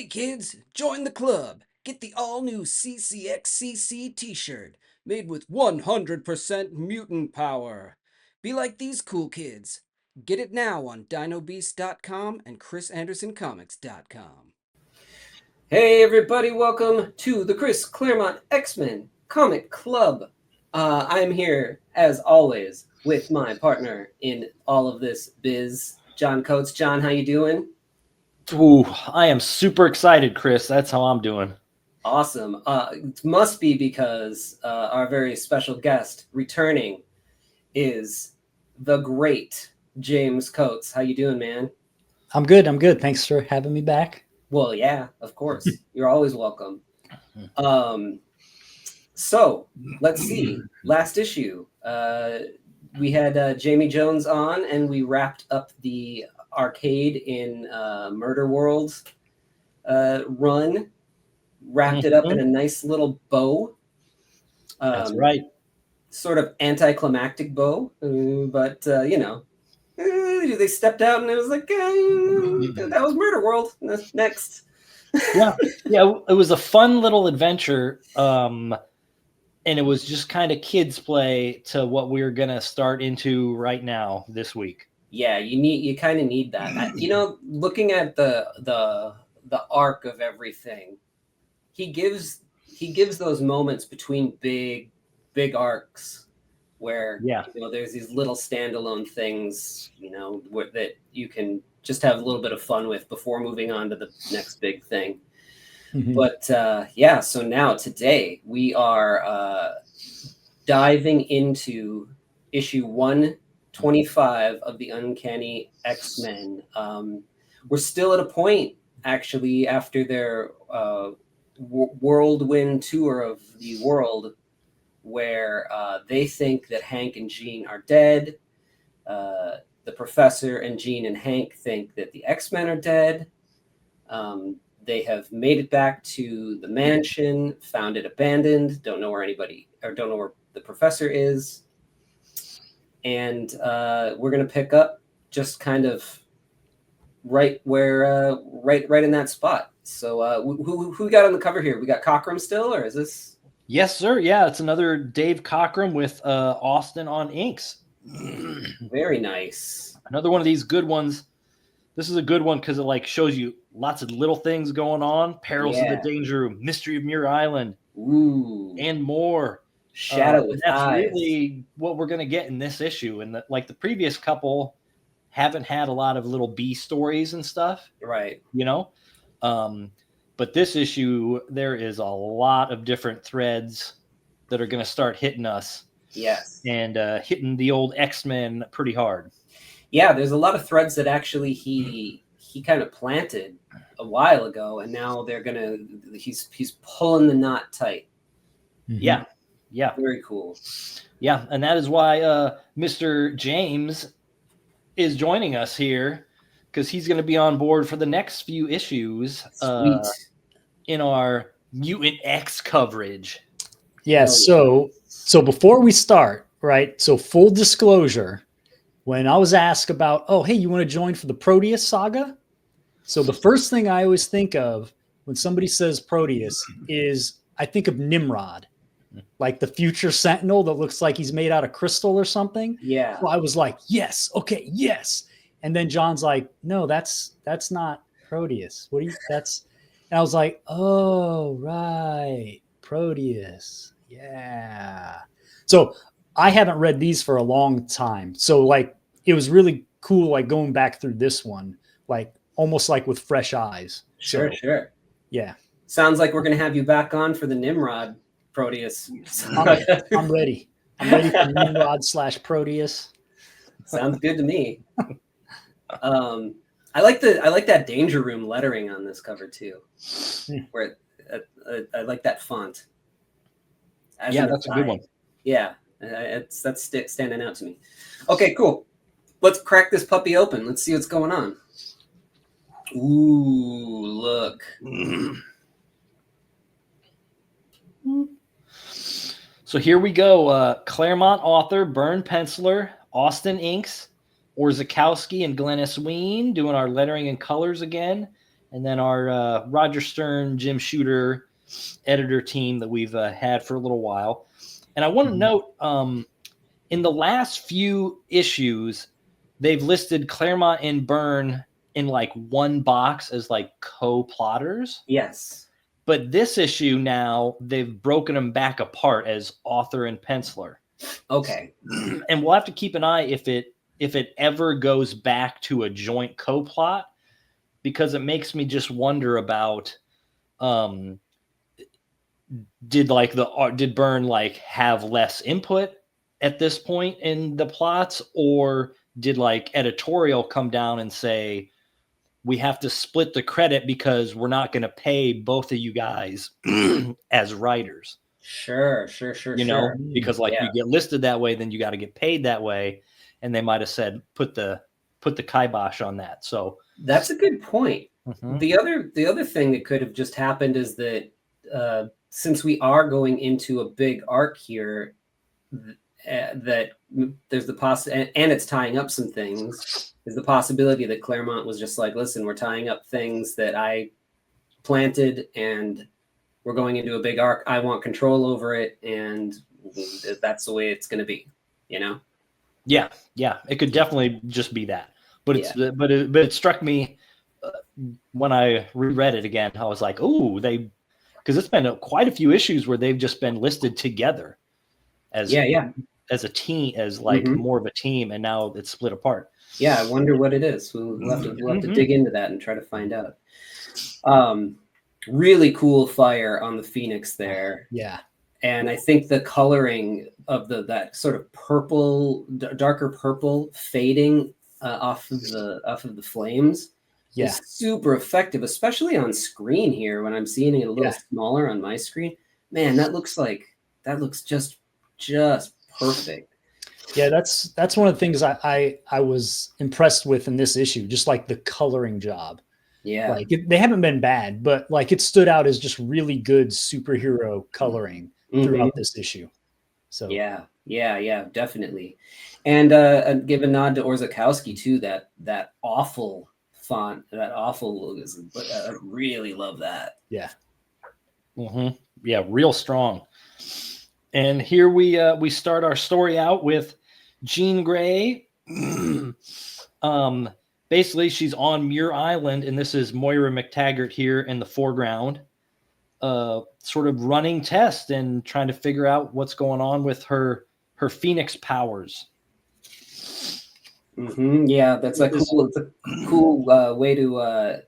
Hey kids, join the club. Get the all-new CCXCC t-shirt made with 100% mutant power. Be like these cool kids. Get it now on dinobeast.com and chrisandersoncomics.com. Hey everybody, welcome to the Chris Claremont X-Men Comic Club. I'm here, as always, with my partner in all of this biz, John Coates. John, how you doing? Ooh, I am super excited, Chris. That's how I'm doing. Awesome. It must be because our very special guest returning is the great James Coates. How you doing, man? I'm good. Thanks for having me back. Well, yeah, of course. You're always welcome. So let's see. Last issue, we had Jamie Jones on, and we wrapped up the arcade in Murder World run. Wrapped it up in a nice little bow. That's right. Sort of anticlimactic bow, but you know, they stepped out, and it was like that was Murder World. Next. yeah. It was a fun little adventure. And it was just kind of kids play to what we're gonna start into right now this week. Yeah, you kind of need that. You know, looking at the arc of everything, he gives those moments between big arcs where there's these little standalone things, that you can just have a little bit of fun with before moving on to the next big thing. But so now today we are diving into issue 125 of the Uncanny X-Men. We're still at a point, actually, after their whirlwind tour of the world, where they think that Hank and Jean are dead. The professor and Jean and Hank think that the X-Men are dead. They have made it back to the mansion, found it abandoned, don't know where the professor is. And we're going to pick up just kind of right where, right in that spot. So who we got on the cover here? We got Cockrum still, or is this? Yes, sir. Yeah, it's another Dave Cockrum with Austin on inks. Very nice. Another one of these good ones. This is a good one because it shows you lots of little things going on. Perils of the Danger Room, Mystery of Muir Island, and more. Shadow with that's eyes. really what we're going to get in this issue. And the previous couple haven't had a lot of little B stories and stuff. Right. But this issue, there is a lot of different threads that are going to start hitting us. Yes. And hitting the old X-Men pretty hard. Yeah, there's a lot of threads that actually he kind of planted a while ago, and now he's pulling the knot tight. Yeah. Very cool. Yeah, and that is why Mr. James is joining us here, because he's going to be on board for the next few issues in our Mutant X coverage. Yeah, so before we start, right, so full disclosure, when I was asked about, oh, hey, you want to join for the Proteus saga? So the first thing I always think of when somebody says Proteus is I think of Nimrod, like the future sentinel that looks like he's made out of crystal or something. Yeah. So I was like, yes. Okay. Yes. And then John's like, no, that's not Proteus. And I was like, oh, right. Proteus. Yeah. So I haven't read these for a long time. So it was really cool, going back through this one, almost with fresh eyes. Sure. Yeah. Sounds like we're going to have you back on for the Nimrod Proteus. I'm ready. I'm ready for Nimrod / Proteus. Sounds good to me. I like that Danger Room lettering on this cover too, where I like that font. That's a good one. Yeah, that's standing out to me. Okay, cool. Let's crack this puppy open. Let's see what's going on. Ooh, look. So here we go. Claremont author, Byrne penciler, Austin inks, Orzakowski and Glennis Ween doing our lettering and colors again. and then our Roger Stern, Jim Shooter editor team that we've had for a little while. And I want to note, in the last few issues, they've listed Claremont and Byrne in like one box as like co-plotters. Yes. But this issue now, they've broken them back apart as author and penciler. Okay. And we'll have to keep an eye if it ever goes back to a joint co-plot, because it makes me just wonder about did Byrne like have less input at this point in the plots, or did like editorial come down and say, we have to split the credit because we're not going to pay both of you guys as writers. Sure. You know, because like you get listed that way, then you got to get paid that way. And they might have said, put the kibosh on that. So that's a good point. The other thing that could have just happened is that since we are going into a big arc here, that there's the and it's tying up some things. There's the possibility that Claremont was just like, listen, we're tying up things that I planted, and we're going into a big arc. I want control over it, and that's the way it's going to be. You know? Yeah. It could definitely just be that. But it struck me when I reread it again. I was like, oh, because it's been quite a few issues where they've just been listed together as a team, as like more of a team, and now it's split apart. Yeah, I wonder what it is. We'll have to dig into that and try to find out. Really cool fire on the Phoenix there. Yeah. And I think the coloring of that sort of purple, darker purple fading off of the flames is super effective, especially on screen here when I'm seeing it a little smaller on my screen. Man, that looks just perfect. Yeah, that's one of the things I was impressed with in this issue, just like the coloring job. Yeah, like they haven't been bad, but like it stood out as just really good superhero coloring throughout this issue. So yeah, definitely. And give a nod to Orzechowski too. That awful font, that awful logo. I really love that. Yeah. Yeah, real strong. And here we start our story out with Jean Grey. Basically, she's on Muir Island, and this is Moira McTaggart here in the foreground, sort of running tests and trying to figure out what's going on with her Phoenix powers. Yeah, it's a cool way to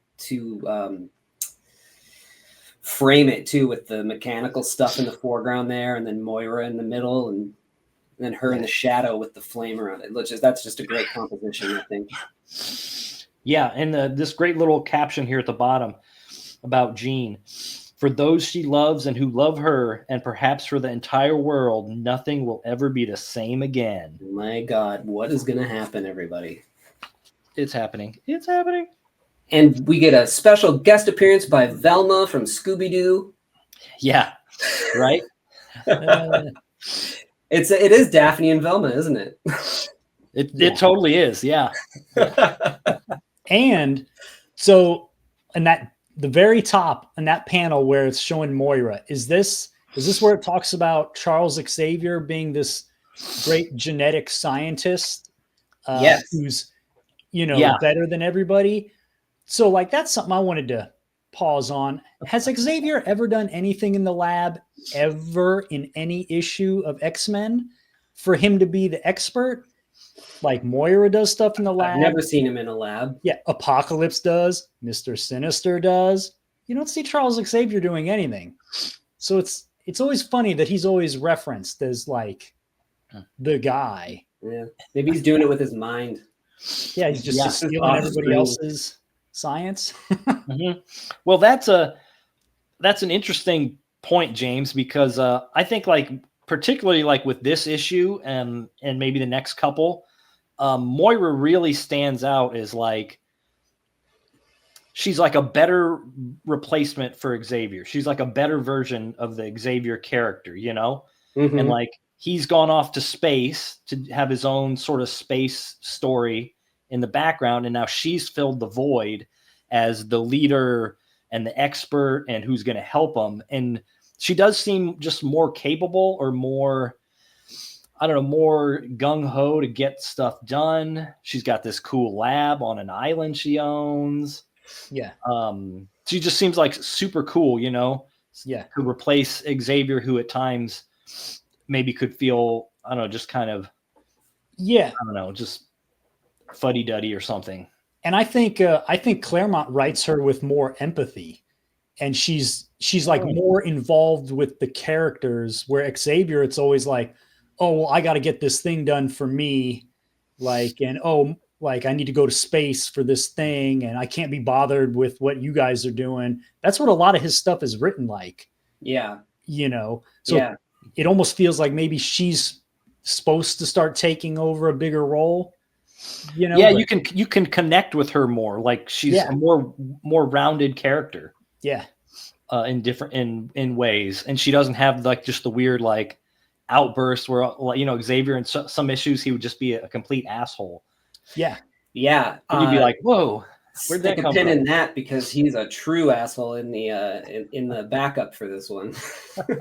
frame it too, with the mechanical stuff in the foreground there, and then Moira in the middle, and then her in the shadow with the flame around it. That's just a great composition, I think. Yeah, and this great little caption here at the bottom about Jean. For those she loves and who love her, and perhaps for the entire world, nothing will ever be the same again. My God, what is going to happen, everybody? It's happening. And we get a special guest appearance by Velma from Scooby-Doo. Yeah, right? It is Daphne and Velma, isn't it? It totally is, yeah. And so, and the very top in that panel where it's showing Moira, is this where it talks about Charles Xavier being this great genetic scientist who's better than everybody? So like that's something I wanted to pause on. Has Xavier ever done anything in the lab ever in any issue of X-Men for him to be the expert? Like Moira does stuff in the lab. I've never seen him in a lab. Yeah, Apocalypse does. Mr. Sinister does. You don't see Charles Xavier doing anything. So it's always funny that he's always referenced as like the guy. Yeah, maybe he's doing it with his mind. Yeah, he's just stealing everybody else's science. Well, that's an interesting point, James, because I think like particularly like with this issue and maybe the next couple, Moira really stands out as like she's like a better replacement for Xavier. She's like a better version of the Xavier character, you know? And like he's gone off to space to have his own sort of space story in the background, and now she's filled the void. as the leader and the expert and who's going to help them. And she does seem just more capable or more, I don't know, more gung-ho to get stuff done. She's got this cool lab on an island she owns. Yeah. She just seems like super cool, you know? Yeah. To replace Xavier, who at times maybe could feel, I don't know, just kind of, yeah, I don't know, just fuddy-duddy or something. And I think Claremont writes her with more empathy, and she's like more involved with the characters, where Xavier, it's always like, oh, well, I got to get this thing done for me. Like, and like I need to go to space for this thing, and I can't be bothered with what you guys are doing. That's what a lot of his stuff is written like. Yeah. You know, so it almost feels like maybe she's supposed to start taking over a bigger role. You know, yeah, you can connect with her more. Like she's a more rounded character. Yeah. In ways, and she doesn't have like just the weird like outbursts where, you know, Xavier in some issues he would just be a complete asshole. Yeah. And you'd be like, whoa, where'd that come from? in that, because he's a true asshole in the backup for this one.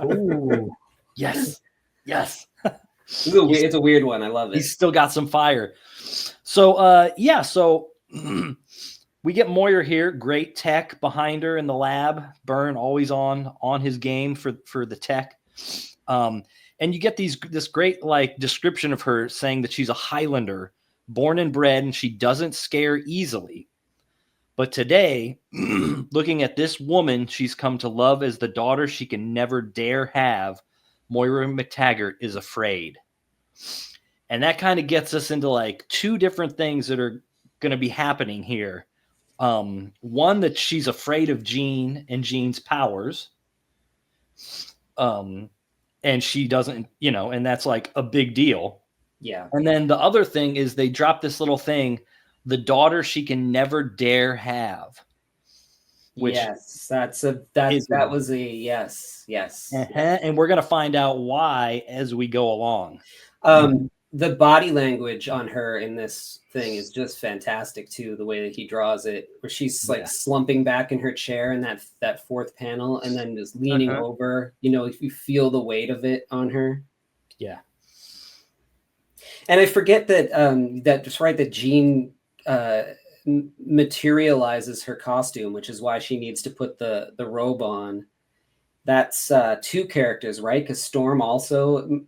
Ooh, yes. It's a weird one. I love it. He's still got some fire. So so we get Moira here, great tech behind her in the lab. Byrne always on his game for the tech. And you get this great like description of her, saying that she's a Highlander, born and bred, and she doesn't scare easily. But today, looking at this woman she's come to love as the daughter she can never dare have, Moira McTaggart is afraid. And that kind of gets us into like two different things that are going to be happening here. One, that she's afraid of Jean and Jean's powers. And she doesn't, you know, and that's like a big deal. Yeah. And then the other thing is they drop this little thing, the daughter she can never dare have. Which yes, that was a yes. And we're going to find out why as we go along. The body language on her in this thing is just fantastic too. The way that he draws it, where she's like slumping back in her chair in that fourth panel, and then just leaning over. You know, if you feel the weight of it on her. Yeah. And I forget that that Jean materializes her costume, which is why she needs to put the robe on. That's two characters, right? Because Storm also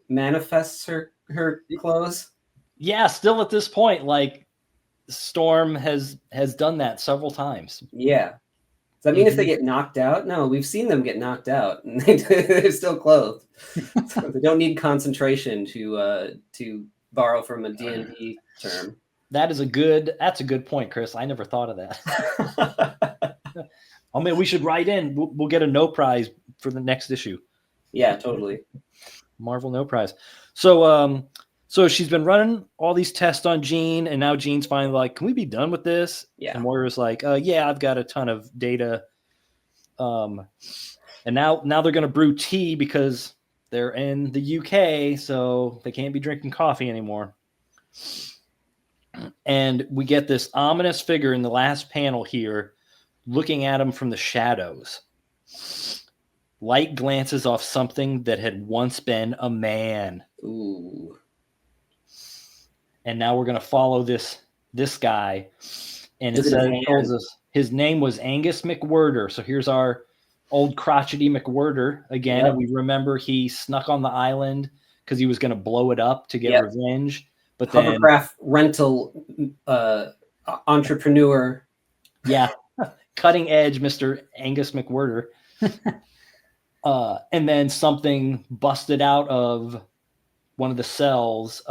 manifests her clothes. Yeah, still at this point, like Storm has done that several times. Yeah. Does that mean if they get knocked out? No, we've seen them get knocked out, and they're still clothed. So they don't need concentration to borrow from a D&D term. That's a good point, Chris. I never thought of that. I mean, we should write in. We'll get a no prize for the next issue. Yeah, totally. Marvel no prize. So she's been running all these tests on Jean, and now Jean's finally like, "Can we be done with this?" Yeah. And Moira's like, "Yeah, I've got a ton of data." And now they're gonna brew tea because they're in the UK, so they can't be drinking coffee anymore. And we get this ominous figure in the last panel here, looking at him from the shadows. Light glances off something that had once been a man. Ooh. And now we're going to follow this guy. And it tells us his name was Angus McWhirter. So here's our old crotchety McWhirter again. Yep. And we remember he snuck on the island because he was going to blow it up to get revenge. But then hovercraft rental entrepreneur. Yeah. Cutting edge, Mr. Angus McWhirter. And then something busted out of one of the cells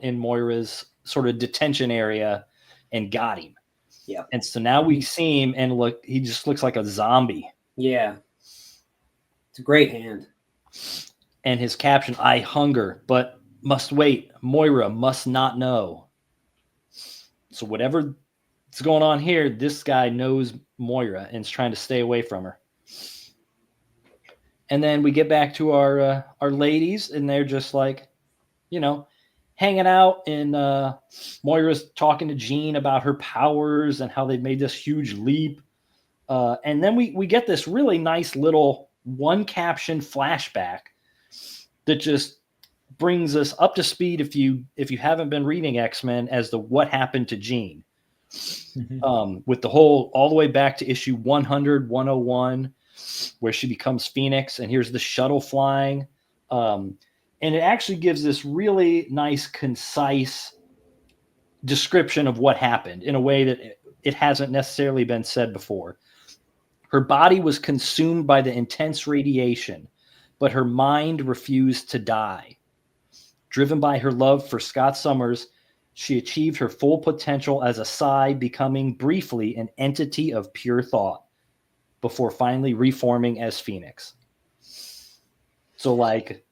in Moira's sort of detention area and got him. Yeah. And so now we see him, and look, he just looks like a zombie. Yeah. It's a great hand. And his caption, "I hunger, but must wait. Moira must not know." So whatever's going on here, this guy knows Moira and is trying to stay away from her. And then we get back to our ladies, and they're just like, you know, hanging out, and Moira's talking to Jean about her powers and how they've made this huge leap. And then we get this really nice little one caption flashback that just brings us up to speed if you haven't been reading X-Men as to what happened to Jean. With the whole all the way back to issue 100, 101, where she becomes Phoenix, and here's the shuttle flying. And it actually gives this really nice, concise description of what happened in a way that it hasn't necessarily been said before. Her body was consumed by the intense radiation, but her mind refused to die. Driven by her love for Scott Summers, she achieved her full potential as a Psi, becoming briefly an entity of pure thought before finally reforming as Phoenix. So, like,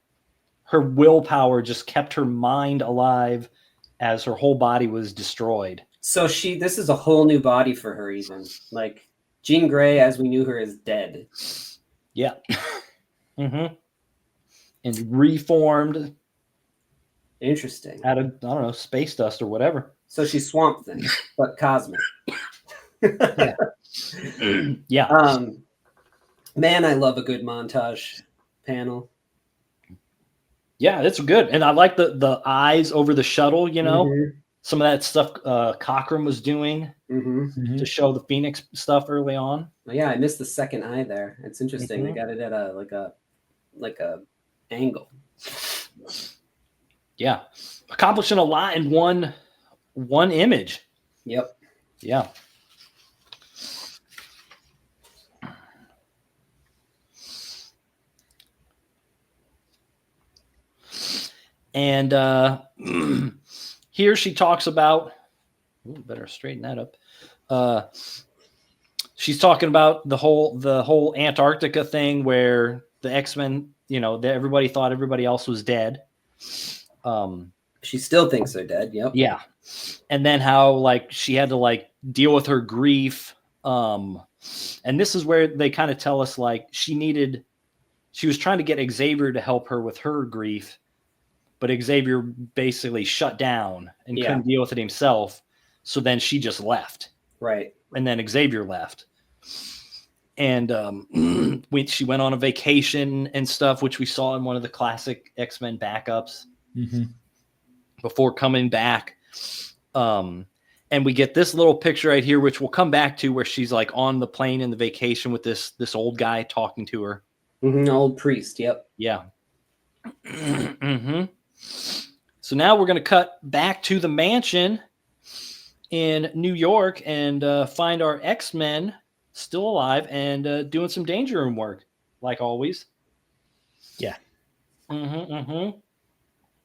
her willpower just kept her mind alive as her whole body was destroyed. So this is a whole new body for her, even. Like, Jean Grey, as we knew her, is dead. Yeah. And reformed. Interesting. Out of, I don't know, space dust or whatever. So she's Swamp Thing, but cosmic. Yeah. Man, I love a good montage panel. Yeah, it's good. And I like the eyes over the shuttle, you know? Some of that stuff Cochran was doing to show the Phoenix stuff early on. Oh, yeah, I missed the second eye there. It's interesting. They got it at a angle. Yeah. Accomplishing a lot in one image. Yep. Yeah. And here she talks about, better straighten that up. She's talking about the whole Antarctica thing where the X-Men, you know, everybody thought everybody else was dead. She still thinks they're dead. Yep. Yeah. And then how, like, she had to, like, deal with her grief. And this is where they kind of tell us, like, she was trying to get Xavier to help her with her grief, but Xavier basically shut down and couldn't deal with it himself. So then she just left. Right. And then Xavier left. And she went on a vacation and stuff, which we saw in one of the classic X-Men backups before coming back. And we get this little picture right here, which we'll come back to, where she's like on the plane in the vacation with this old guy talking to her. Old priest. Yep. Yeah. So now we're going to cut back to the mansion in New York and find our X-Men still alive and doing some danger room work, like always. Yeah.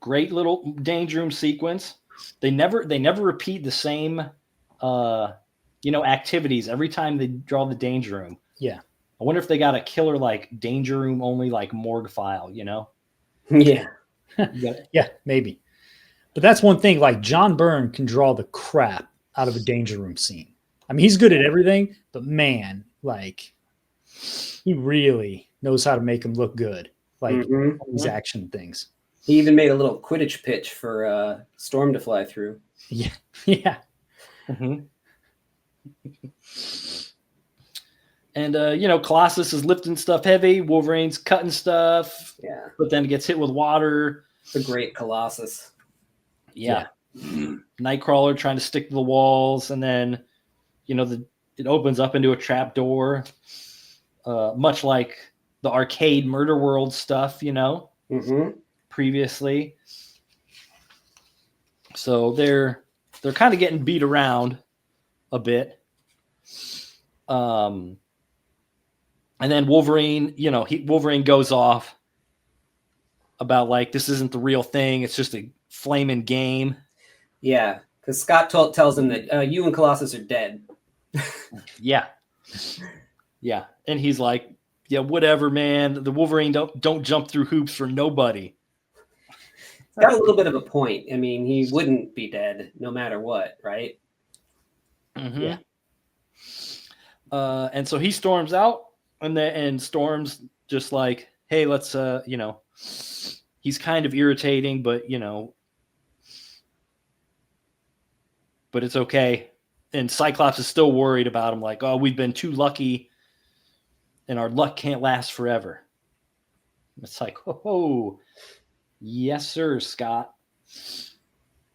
Great little danger room sequence. They never repeat the same activities every time they draw the danger room. Yeah. I wonder if they got a killer like danger room only like morgue file, you know? Yeah. Yeah, maybe. But that's one thing, like John Byrne can draw the crap out of a danger room scene. I mean, he's good at everything, but man, like he really knows how to make them look good. Like these action things. He even made a little Quidditch pitch for Storm to fly through. Yeah. Yeah. And, Colossus is lifting stuff heavy. Wolverine's cutting stuff. Yeah. But then gets hit with water. The great Colossus. Yeah. Nightcrawler trying to stick to the walls. And then, it opens up into a trap door. Much like the arcade Murder World stuff, previously. So they're kind of getting beat around a bit. And then Wolverine, Wolverine goes off about like, this isn't the real thing. It's just a flaming game. Yeah. Because Scott tells him that you and Colossus are dead. Yeah. Yeah. And he's like, yeah, whatever, man. The Wolverine don't jump through hoops for nobody. Got a little bit of a point. I mean, he wouldn't be dead no matter what, right? Yeah. And so he storms out, and Storm's just like, hey, let's, he's kind of irritating, but, but it's okay. And Cyclops is still worried about him, like, oh, we've been too lucky and our luck can't last forever. It's like, oh, yes, sir, Scott.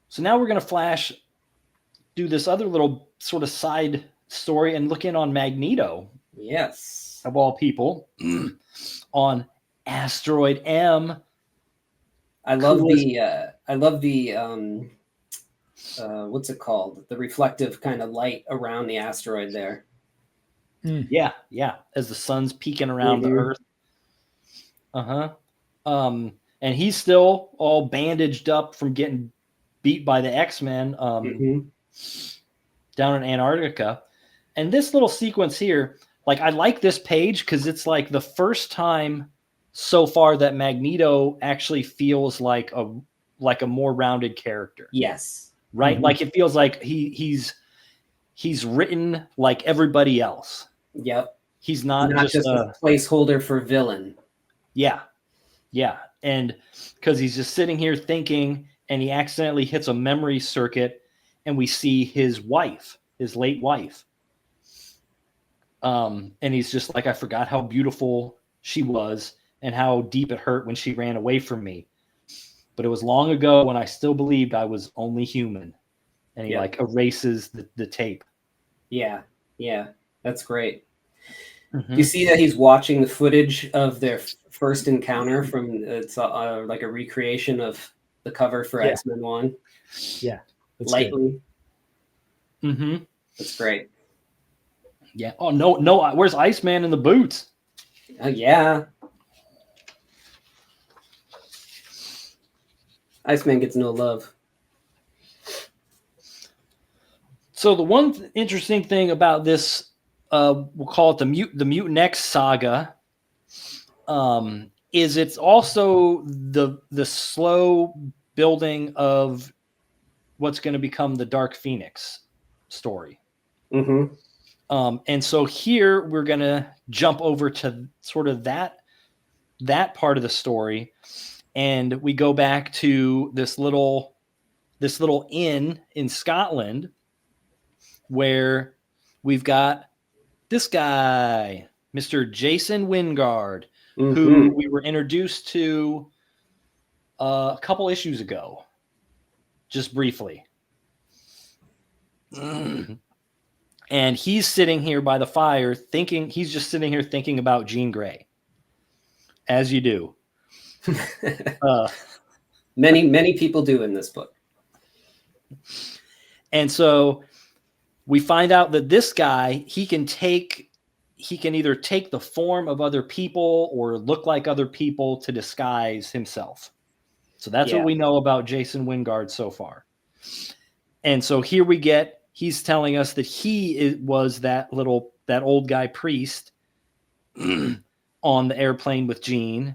So now we're going to do this other little sort of side story and look in on Magneto. Yes. Of all people, on Asteroid M. I love the what's it called? The reflective kind of light around the asteroid there. Yeah. As the sun's peeking around the Earth. And he's still all bandaged up from getting beat by the X-Men down in Antarctica. And this little sequence here, like, I like this page because it's like the first time so far that Magneto actually feels like a more rounded character. Yes. Right? Like, it feels like he's written like everybody else. Yep. He's not just a placeholder for villain. Yeah. And because he's just sitting here thinking, and he accidentally hits a memory circuit, and we see his wife, his late wife. And he's just like, I forgot how beautiful she was and how deep it hurt when she ran away from me. But it was long ago when I still believed I was only human. And he like erases the tape. Yeah. That's great. You see that he's watching the footage of their first encounter from it's like a recreation of the cover for X-Men 1. Yeah. Lightly. That's great. Yeah. Oh, no. Where's Iceman in the boots? Yeah. Iceman gets no love. So the one interesting thing about this, we'll call it the Mutant X saga, is it's also the slow building of what's going to become the Dark Phoenix story. And so here we're going to jump over to sort of that part of the story, and we go back to this little inn in Scotland where we've got this guy, Mr. Jason Wingard, who we were introduced to a couple issues ago, just briefly. And he's sitting here by the fire thinking about Jean Grey, as you do. Many people do in this book. And so we find out that this guy, he can either take the form of other people or look like other people to disguise himself. So that's what we know about Jason Wingard so far. And so here he's telling us that he was that old guy priest on the airplane with Jean.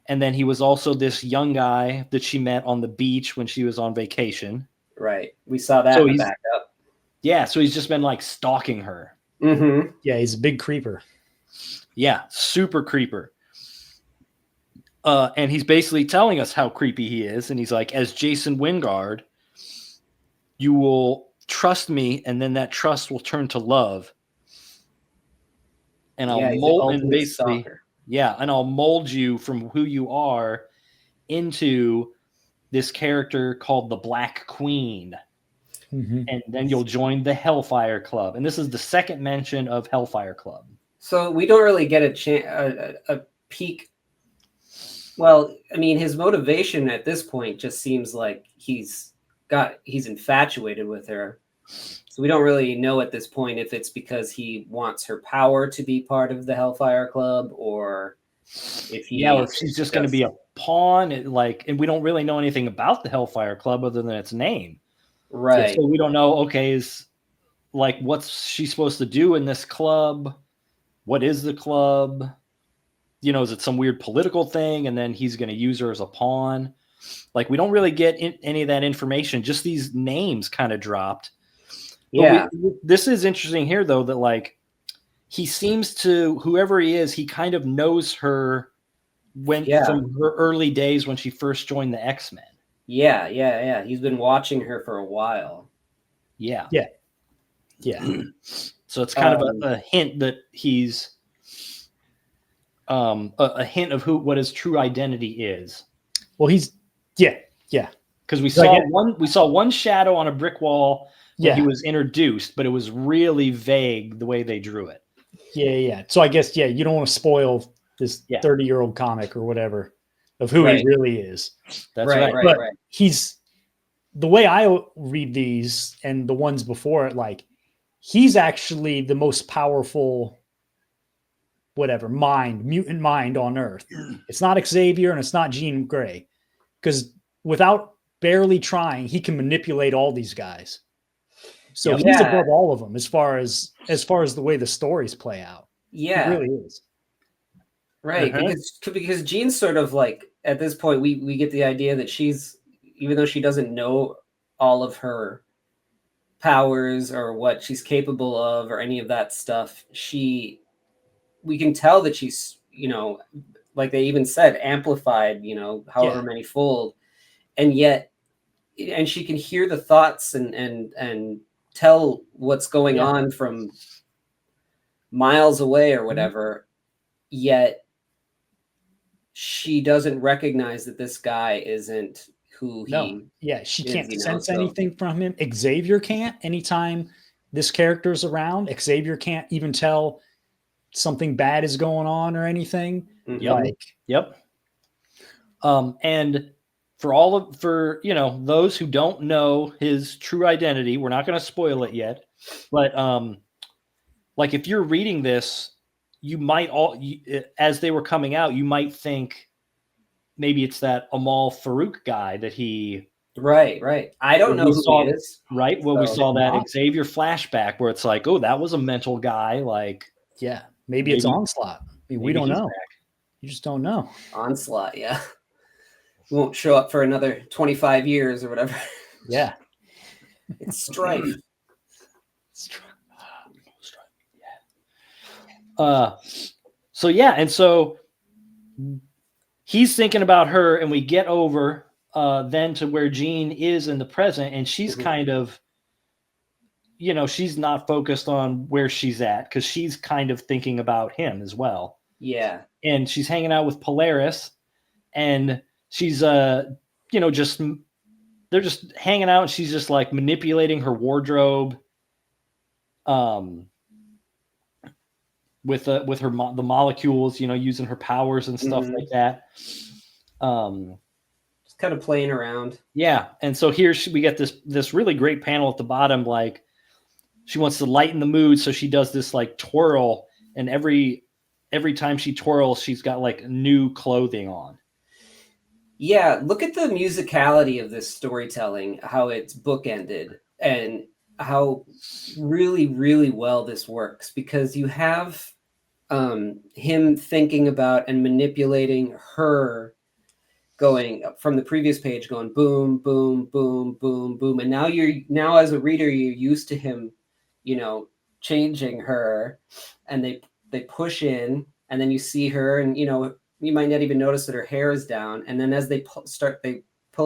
And then he was also this young guy that she met on the beach when she was on vacation. Right. We saw that in the backup. Yeah, so he's just been like stalking her. Yeah, he's a big creeper. Yeah, super creeper. And he's basically telling us how creepy he is. And he's like, as Jason Wingard, you will trust me, and then that trust will turn to love. And I'll mold you from who you are into this character called the Black Queen. And then you'll join the Hellfire Club. And this is the second mention of Hellfire Club. So we don't really get a peek. Well, I mean, his motivation at this point just seems like he's infatuated with her. So we don't really know at this point if it's because he wants her power to be part of the Hellfire Club, or if she's just going to be a pawn. And we don't really know anything about the Hellfire Club other than its name. Right. So we don't know, what's she supposed to do in this club? What is the club? Is it some weird political thing? And then he's going to use her as a pawn. We don't really get any of that information. Just these names kind of dropped. Yeah. This is interesting here, though, that he seems to, whoever he is, he kind of knows her from her early days when she first joined the X-Men. Yeah. He's been watching her for a while. Yeah. Yeah. Yeah. So it's kind of a hint that he's a hint of what his true identity is. Well, he's yeah. Because we Like saw one shadow on a brick wall when Yeah. he was introduced, but it was really vague the way they drew it. Yeah. So I guess, you don't want to spoil this 30-year-old comic or whatever of who he really is. That's right. But he's, the way I read these and the ones before it, like, he's actually the most powerful, mutant mind on Earth. It's not Xavier and it's not Jean Grey, because without barely trying, he can manipulate all these guys. So he's above all of them as far as the way the stories play out. Yeah, he really is. Right, because Jean's sort of like, at this point, we get the idea that she's, even though she doesn't know all of her powers or what she's capable of or any of that stuff, we can tell that she's, like they even said, amplified, however many fold, and she can hear the thoughts and tell what's going on from miles away or whatever, yet she doesn't recognize that this guy isn't who he she can't sense anything from him. Xavier can't. Anytime this character is around, Xavier can't even tell something bad is going on or anything. And for those who don't know his true identity, we're not going to spoil it yet, but like if you're reading this, you might as they were coming out, you might think maybe it's that Amal Farouk guy that he right. I don't know who he is. Right. Well, we saw that Xavier flashback where it's like, oh, that was a mental guy. Like, maybe it's Onslaught. We don't know. You just don't know. Onslaught, yeah. Won't show up for another 25 years or whatever. Yeah. It's Strife. And so he's thinking about her, and we get over then to where Jean is in the present, and she's kind of, she's not focused on where she's at because she's kind of thinking about him as well. Yeah. And she's hanging out with Polaris, and she's they're just hanging out, and she's just like manipulating her wardrobe with the molecules, using her powers and stuff like that. Just kind of playing around. Yeah. And so here we get this really great panel at the bottom, like she wants to lighten the mood, so she does this like twirl, and every time she twirls, she's got like new clothing on. Yeah, look at the musicality of this storytelling, how it's bookended, and how really, really well this works, because you have him thinking about and manipulating her, going from the previous page, going boom, boom, boom, boom, boom, and now as a reader, you're used to him, changing her, and they push in, and then you see her, and you might not even notice that her hair is down. And then as they pull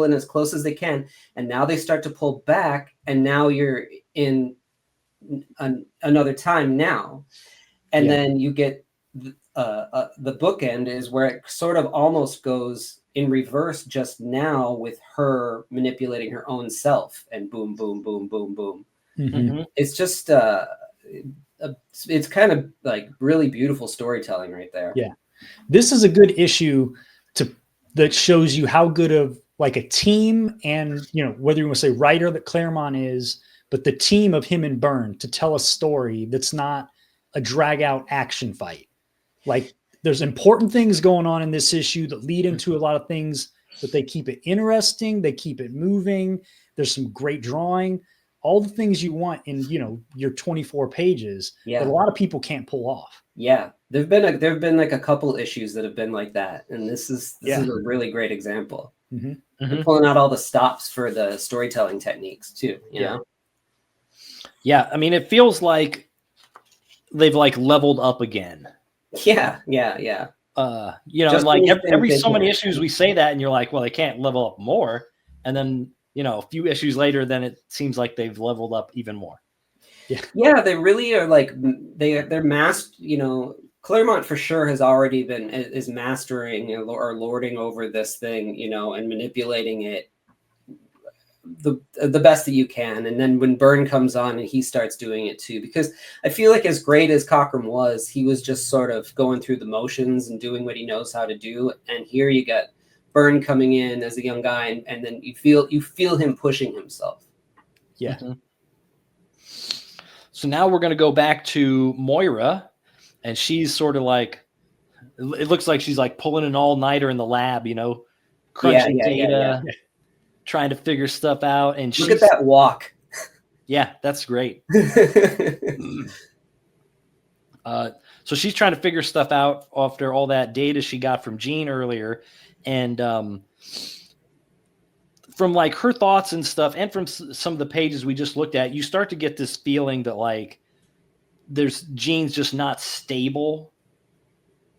in as close as they can. And now they start to pull back. And now you're in another time now. And then you get the bookend is where it sort of almost goes in reverse just now, with her manipulating her own self, and boom, boom, boom, boom, boom. Mm-hmm. It's just, it's kind of like really beautiful storytelling right there. Yeah. This is a good issue that shows you how good of like a team, and whether you want to say writer that Claremont is, but the team of him and Byrne to tell a story that's not a drag out action fight. Like, there's important things going on in this issue that lead into a lot of things, but they keep it interesting. They keep it moving. There's some great drawing, all the things you want in, your 24 pages that a lot of people can't pull off. Yeah. There've been like a couple issues that have been like that. And this is a really great example. Mm-hmm. They're pulling out all the stops for the storytelling techniques too, you know? Yeah. I mean, it feels like they've like leveled up again. Yeah. Like every so many issues we say that, and you're like, well, they can't level up more. And then you know, a few issues later, then it seems like they've leveled up even more. Yeah, they really are like they're you know, Claremont for sure has already is mastering or lording over this thing, you know, and manipulating it the best that you can. And then when Byrne comes on and he starts doing it too, because I feel like as great as Cockrum was, he was just sort of going through the motions and doing what he knows how to do. And here you get Byrne coming in as a young guy, and then you feel him pushing himself. Yeah. Mm-hmm. So now we're going to go back to Moira, and she's sort of like, it looks like she's like pulling an all-nighter in the lab, you know, crunching data, trying to figure stuff out. And look at that walk. Yeah, that's great. So she's trying to figure stuff out after all that data she got from Jean earlier. And from like her thoughts and stuff, and from some of the pages we just looked at, you start to get this feeling that like Jean's just not stable.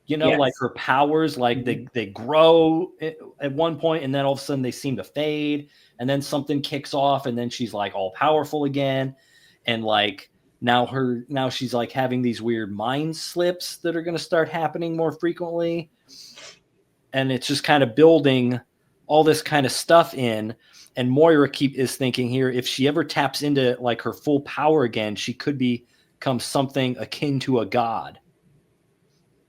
You know, like her powers, like they grow at one point, and then all of a sudden they seem to fade, and then something kicks off, and then she's like all powerful again, and like now she's like having these weird mind slips that are going to start happening more frequently, and it's just kind of building all this kind of stuff in. And Moira is thinking here, if she ever taps into like her full power again, she could become something akin to a god.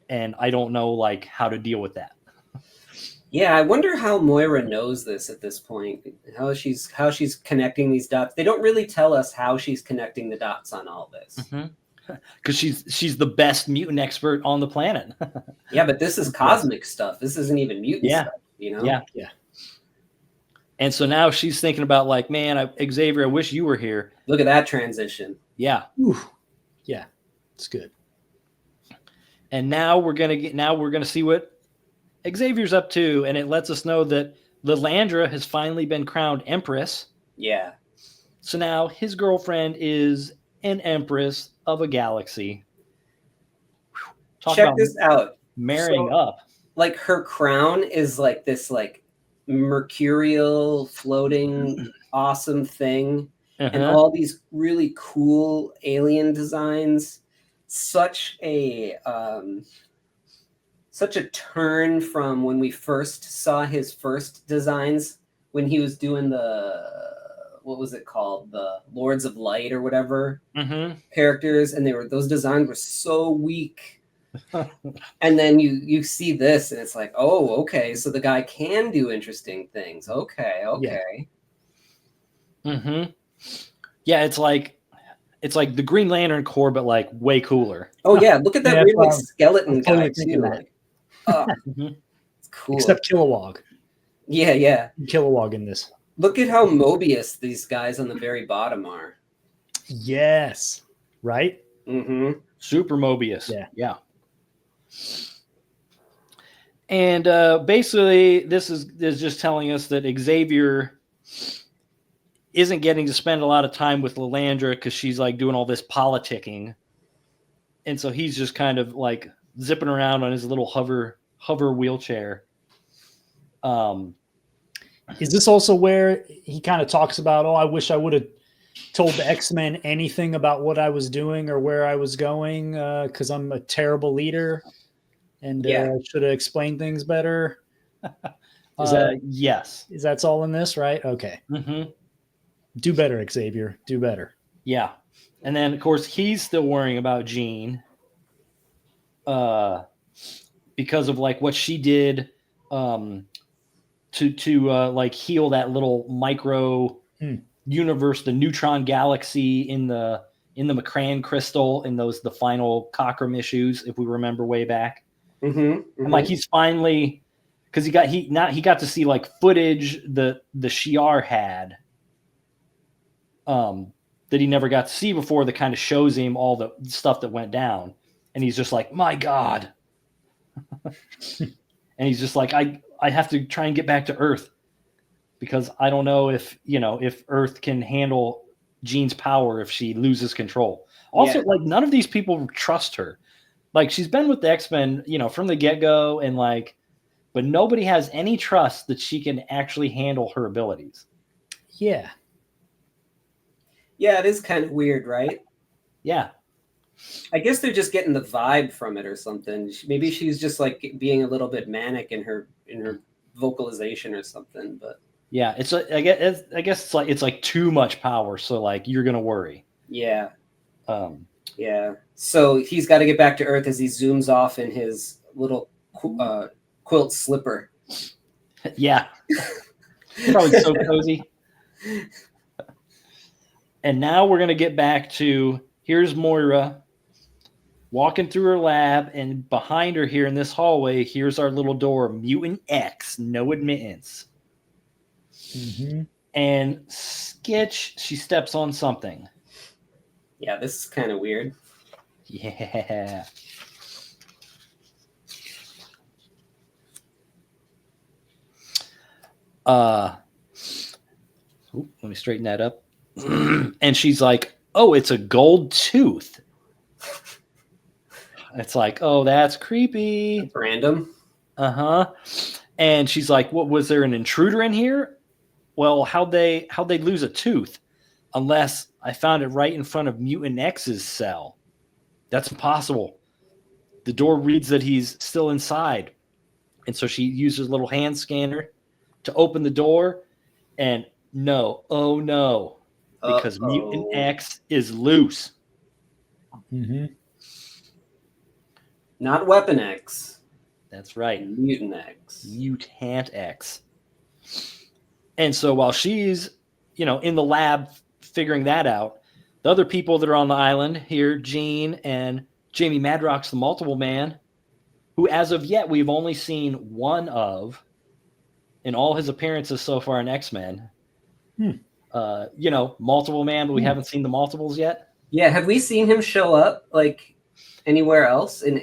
And I don't know like how to deal with that. Yeah, I wonder how Moira knows this at this point. How she's connecting these dots. They don't really tell us how she's connecting the dots on all this. Because she's the best mutant expert on the planet. Yeah, but this is cosmic stuff. This isn't even mutant stuff, you know? Yeah. And so now she's thinking about like, man, Xavier, I wish you were here. Look at that transition. Yeah. Ooh. Yeah, it's good. And now we're gonna see what Xavier's up to, and it lets us know that Lilandra has finally been crowned Empress. Yeah. So now his girlfriend is an Empress of a galaxy. Check this out. Marrying up. Like her crown is like this like mercurial floating awesome thing, and all these really cool alien designs. Such a turn from when we first saw his first designs, when he was doing what was it called, the Lords of Light or whatever characters, and those designs were so weak. And then you see this, and it's like, oh, okay, so the guy can do interesting things. Okay. Yeah, it's like the Green Lantern Corps, but like way cooler. Oh yeah, look at that weird like skeleton guy too. Like, it's cool. Except Kilowog. Yeah. Kilowog in this. Look at how Mobius these guys on the very bottom are. Yes. Right? Super Mobius. Yeah. And basically, this is just telling us that Xavier isn't getting to spend a lot of time with Lilandra because she's like doing all this politicking. And so he's just kind of like zipping around on his little hover wheelchair. Is this also where he kind of talks about, I wish I would have told the X-Men anything about what I was doing or where I was going because I'm a terrible leader and should have explained things better? Yes. Is that's all in this, right? Okay. Do better, Xavier. Do better. Yeah. And then, of course, he's still worrying about Jean because of like what she did to like heal that little micro universe, the neutron galaxy in the McCran crystal in the final Cockrum issues, if we remember way back. And like he's finally, because he got to see like footage the Shi'ar had that he never got to see before, that kind of shows him all the stuff that went down. And he's just like, my God. And he's just like, I have to try and get back to Earth because I don't know if Earth can handle Jean's power if she loses control. Also, like none of these people trust her. Like she's been with the X-Men, from the get-go, and like, but nobody has any trust that she can actually handle her abilities. Yeah. Yeah, it is kind of weird, right? Yeah. I guess they're just getting the vibe from it or something. Maybe she's just like being a little bit manic in her vocalization or something. But Yeah, it's I guess it's like too much power, so like you're gonna worry. yeah, Um, yeah. So he's got to get back to Earth as he zooms off in his little quilt slipper. yeah, probably so cozy. And now we're gonna get back to here's Moira walking through her lab, and behind her here in this hallway, here's our little door, Mutant X, no admittance. Mm-hmm. And Skitch, she steps on something. Yeah, this is kind of weird. Yeah. Let me straighten that up. And she's like, "Oh, it's a gold tooth." It's like, "Oh, that's creepy." It's random. Uh-huh. And she's like, "What, was there an intruder in here?" Well, how'd they lose a tooth? Unless I found it right in front of Mutant X's cell. That's impossible. The door reads that he's still inside. And so she uses a little hand scanner to open the door. And no, oh no, because Mutant X is loose. Mm-hmm. Not Weapon X. That's right. Mutant X. Mutant X. And so while she's, in the lab figuring that out, the other people that are on the island here, Jean and Jamie Madrox, the Multiple Man, who as of yet we've only seen one of in all his appearances so far in X-Men. Multiple Man, but we haven't seen the multiples yet. Yeah, have we seen him show up like anywhere else? And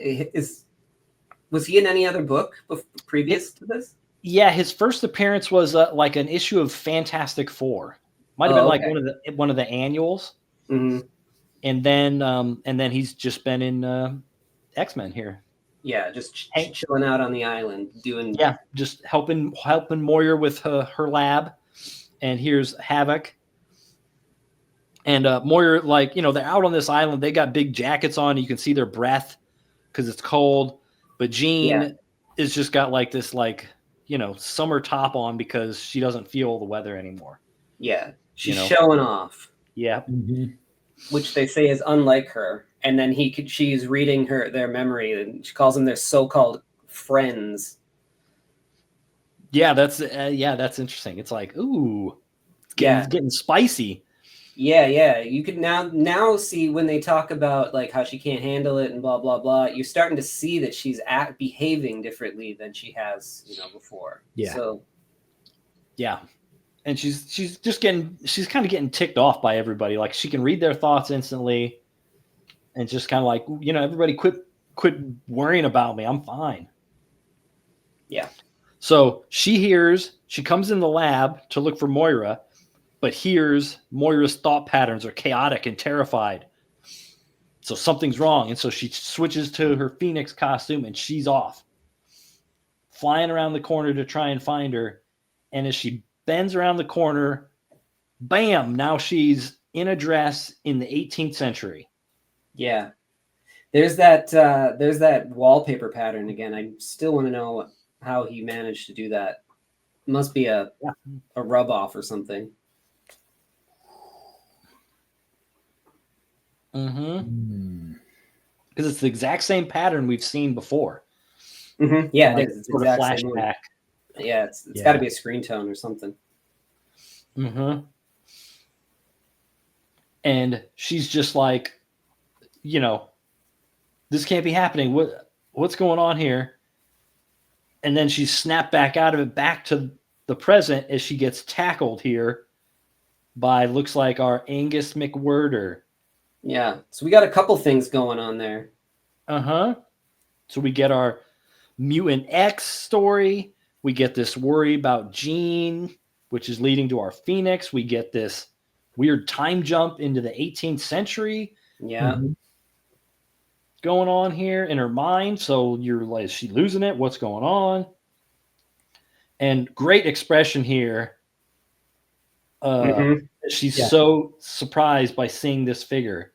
was he in any other book previous to this? Yeah, his first appearance was like an issue of Fantastic Four. Might have been like one of the annuals. Mm-hmm. And then he's just been in X-Men here. Yeah, just chilling out on the island doing. Yeah, just helping Moira with her lab. And here's Havoc. And Moira, they're out on this island. They got big jackets on. You can see their breath because it's cold. But Jean is just got like this summer top on because she doesn't feel the weather anymore. Yeah, she's showing off. Yeah. Mm-hmm. Which they say is unlike her. And then she's reading their memory, and she calls them their so-called friends. Yeah, that's interesting. It's like, ooh, it's getting spicy. Yeah. You can now see when they talk about like how she can't handle it and blah blah blah. You're starting to see that she's behaving differently than she has, before. Yeah. So. Yeah. And she's kind of getting ticked off by everybody. Like she can read their thoughts instantly, and just kind of like, everybody quit worrying about me. I'm fine. Yeah. So she comes in the lab to look for Moira, but hears Moira's thought patterns are chaotic and terrified. So something's wrong. And so she switches to her Phoenix costume and she's off, flying around the corner to try and find her. And as she bends around the corner, bam, now she's in a dress in the 18th century. Yeah. There's that wallpaper pattern again. I still want to know how he managed to do that. It must be a rub off or something. Mm-hmm. Because it's the exact same pattern we've seen before. Mm-hmm. Yeah, it is. It's sort of flashback. Yeah, it's got to be a screen tone or something. Mm-hmm. And she's just like, this can't be happening. What's going on here? And then she's snapped back out of it, back to the present as she gets tackled here by, looks like, our Angus McWhirter. Yeah, so we got a couple things going on there. Uh-huh. So we get our Mutant X story. We get this worry about Jean, which is leading to our Phoenix. We get this weird time jump into the 18th century. Yeah. Mm-hmm. Going on here in her mind. So you're like, is she losing it? What's going on? And great expression here She's Yeah. so surprised by seeing this figure.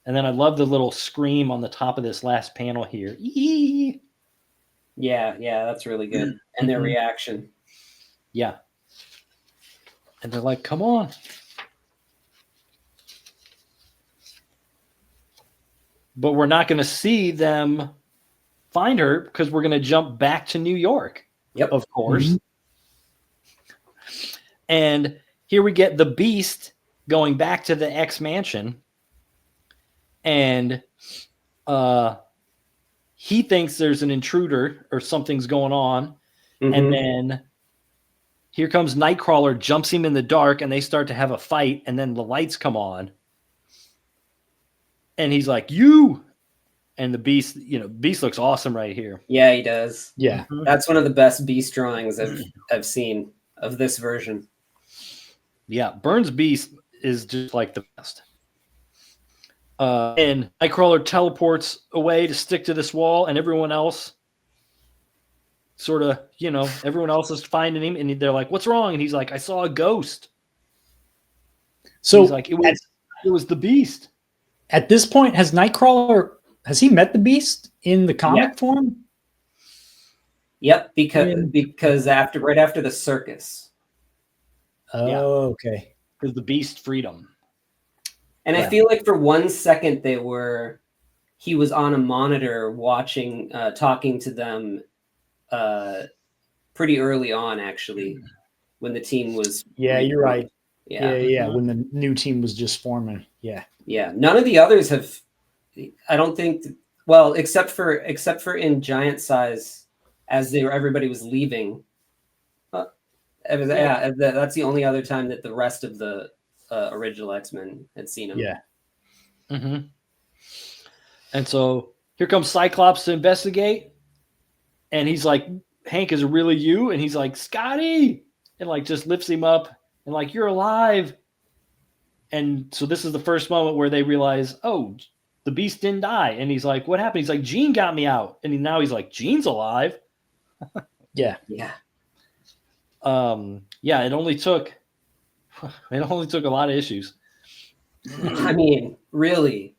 And then I love the little scream on the top of this last panel here. Eee! Yeah, that's really good. And their reaction. Yeah. And they're like, come on. But we're not going to see them find her because we're going to jump back to New York. Yep. Of course. And here we get the Beast going back to the X mansion. And he thinks there's an intruder or something's going on. And then here comes Nightcrawler, jumps him in the dark, and they start to have a fight. And then the lights come on. And he's like, you. And the Beast, Beast looks awesome right here. Yeah, he does. Yeah. That's one of the best Beast drawings I've seen of this version. Yeah, Byrne's Beast is just like the best. And Nightcrawler teleports away to stick to this wall, and everyone else sort of, everyone else is finding him, and they're like, what's wrong? And he's like, I saw a ghost. So he's like, it was the Beast. At this point, has he met the Beast in the comic form? Yep, because right after the circus. Oh, okay. Because the Beast freed him. And I feel like for 1 second he was on a monitor watching, talking to them pretty early on, actually, when the team was. Yeah, you're right. Yeah. When the new team was just forming. Yeah. Yeah. None of the others have, I don't think, well, except for in Giant Size, as everybody was leaving. That's the only other time that the rest of the original X-Men had seen him. Yeah. And so here comes Cyclops to investigate, and he's like, Hank, is it really you? And he's like, Scotty, and like just lifts him up and like, you're alive. And so this is the first moment where they realize, oh, the Beast didn't die. And he's like, what happened? He's like, Jean got me out. And now he's like, Jean's alive. Yeah. It only took a lot of issues. I mean, really.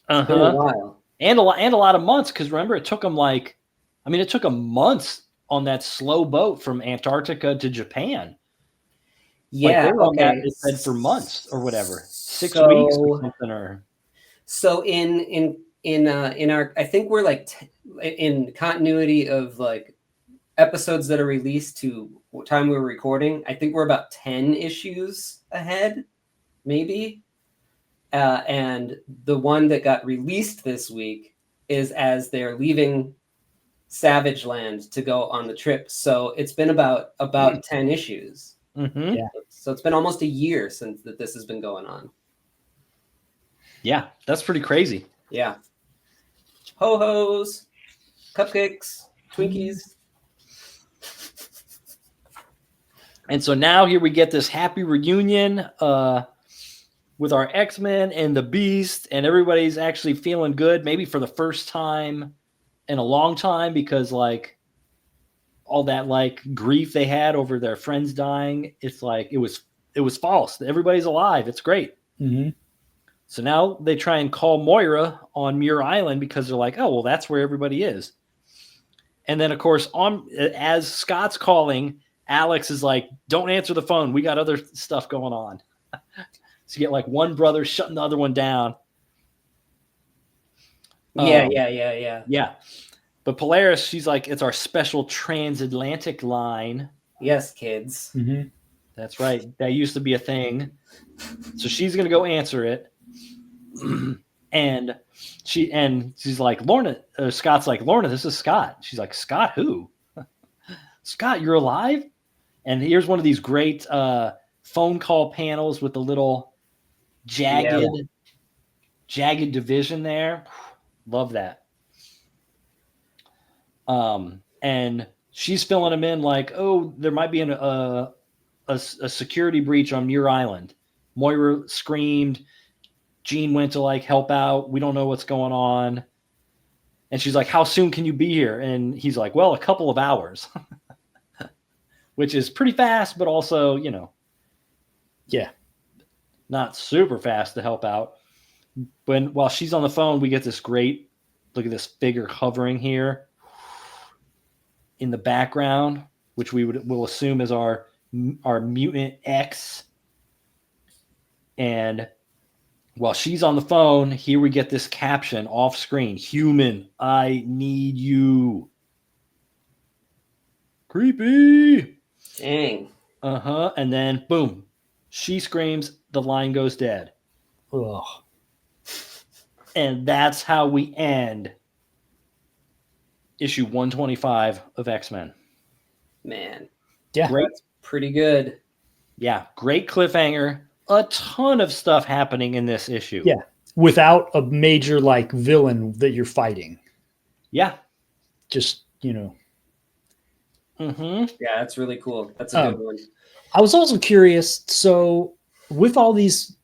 It's been a while. And a lot of months, because remember, it took them months on that slow boat from Antarctica to Japan. Yeah, they were on that, it said, for months or whatever, 6 weeks or something. So in our, I think we're like in continuity of like episodes that are released to what time we were recording. I think we're about 10 issues ahead, maybe. And the one that got released this week is as they're leaving Savage Land to go on the trip. So it's been about 10 issues. Yeah. So it's been almost a year since this has been going on. Yeah, that's pretty crazy. Yeah. Ho-hos, cupcakes, Twinkies. And so now here we get this happy reunion with our X-Men and the Beast, and everybody's actually feeling good, maybe for the first time in a long time, because like all that like grief they had over their friends dying, it's like it was false. Everybody's alive. It's great. So now they try and call Moira on Muir Island because they're like, oh, well, that's where everybody is. And then, of course, as Scott's calling, Alex is like, don't answer the phone. We got other stuff going on. So you get like one brother shutting the other one down. Yeah. But Polaris, she's like, it's our special transatlantic line. Yes, kids. That's right. That used to be a thing. So she's going to go answer it. and she's like, Lorna, Scott's like, Lorna, this is Scott. She's like, Scott, who? Scott, you're alive? And here's one of these great phone call panels with the little jagged division there. Love that. And she's filling him in like, oh, there might be a security breach on Muir Island. Moira screamed. Jean went to like help out. We don't know what's going on. And she's like, how soon can you be here? And he's like, well, a couple of hours. which is pretty fast, but also, Yeah. not super fast to help out. While she's on the phone, we get this great look at this figure hovering here in the background, which we'll assume is our mutant X. And while she's on the phone, here we get this caption off screen: "Human, I need you." Creepy. Dang. And then boom, she screams, the line goes dead. Ugh. And that's how we end issue 125 of X-Men. Man. Yeah. Great. That's pretty good. Yeah, great cliffhanger. A ton of stuff happening in this issue. Yeah. Without a major like villain that you're fighting. Yeah. Just, Mm-hmm. Yeah, that's really cool. That's a good one. I was also curious. So with all these,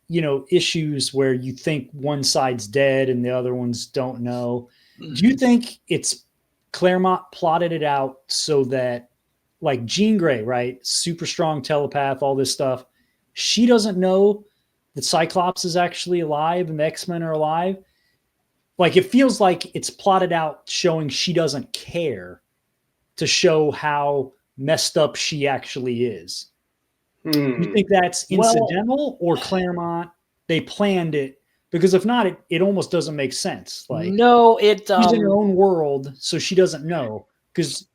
issues where you think one side's dead and the other ones don't know, do you think it's Claremont plotted it out so that like Jean Grey, right? Super strong telepath, all this stuff. She doesn't know that Cyclops is actually alive and the X-Men are alive. Like it feels like it's plotted out showing she doesn't care to show how messed up she actually is. You think that's incidental or Claremont, they planned it? Because if not, it almost doesn't make sense. Like no, she's in her own world, so she doesn't know because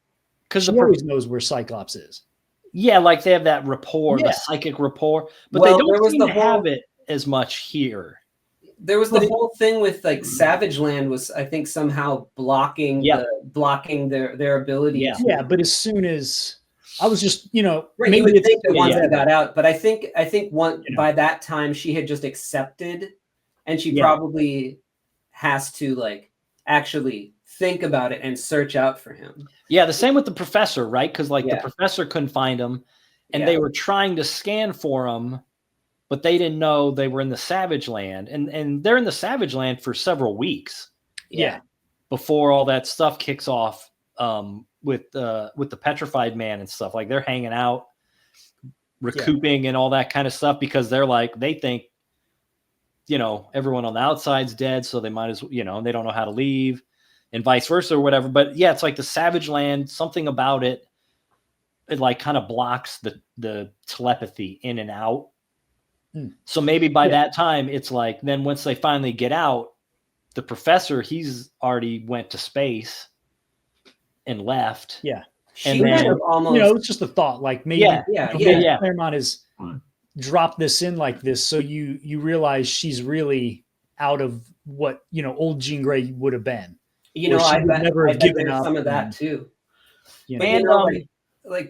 she always knows where Cyclops is. Yeah, like they have that rapport, the psychic rapport, but they don't seem to have it as much here. There was the whole thing with like Savage Land was, I think, somehow blocking their ability. Yeah, but as soon as I was just, right, maybe you would it's think that once they got out, but I think by that time she had just accepted, and she probably has to like actually think about it and search out for him. Yeah, the same with the professor, right? Because like the professor couldn't find him, and they were trying to scan for him, but they didn't know they were in the Savage Land, and they're in the Savage Land for several weeks. Yeah, before all that stuff kicks off. With the petrified man and stuff, like they're hanging out, recouping and all that kind of stuff, because they think, everyone on the outside's dead, so they might as well, they don't know how to leave, and vice versa or whatever. But yeah, it's like the Savage Land, something about it like kind of blocks the telepathy in and out. So maybe by that time, it's like, then once they finally get out, the professor, he's already went to space and left. Yeah. She and then, almost, it's just a thought, like maybe, Claremont has dropped this in like this, so you realize she's really out of what old Jean Grey would have been. I never have given up some of that too. But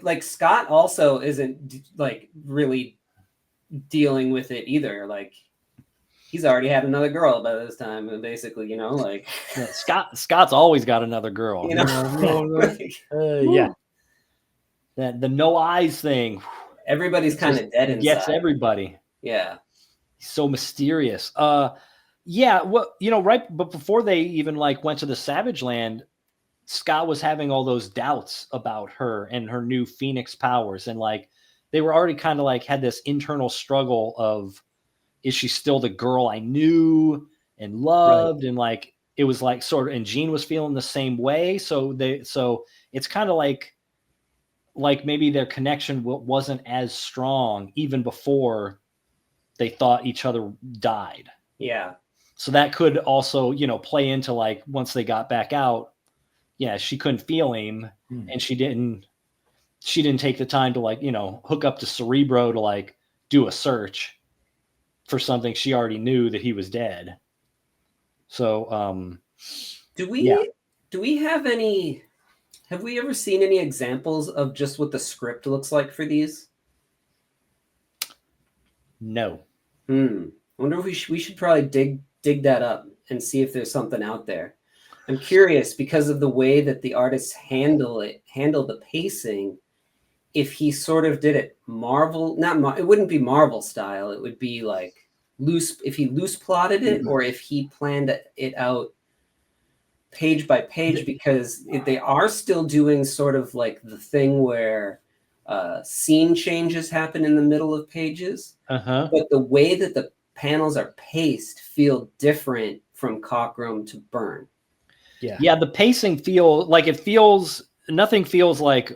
like Scott also isn't like really dealing with it either. Like he's already had another girl by this time, and basically, Scott's always got another girl. That the no eyes thing. Everybody's kind of dead inside. Gets everybody. Yeah. He's so mysterious. Right, but before they even like went to the Savage Land, Scott was having all those doubts about her and her new Phoenix powers, and like they were already kind of like had this internal struggle of, is she still the girl I knew and loved? Right. And like, it was like sort of, and Jean was feeling the same way. So it's kind of like maybe their connection wasn't as strong even before they thought each other died. Yeah. So that could also, play into like, once they got back out, she couldn't feel him, and she didn't take the time to like, hook up to Cerebro to like do a search for something she already knew that he was dead. So, do we have we ever seen any examples of just what the script looks like for these? No. I wonder if we should probably dig that up and see if there's something out there. I'm curious because of the way that the artists handle the pacing. If he sort of did it it wouldn't be Marvel style. It would be like loose, if he loose plotted it, or if he planned it out page by page, because they are still doing sort of like the thing where scene changes happen in the middle of pages, but the way that the panels are paced feel different from Cockrum to Byrne. Yeah, the pacing nothing feels like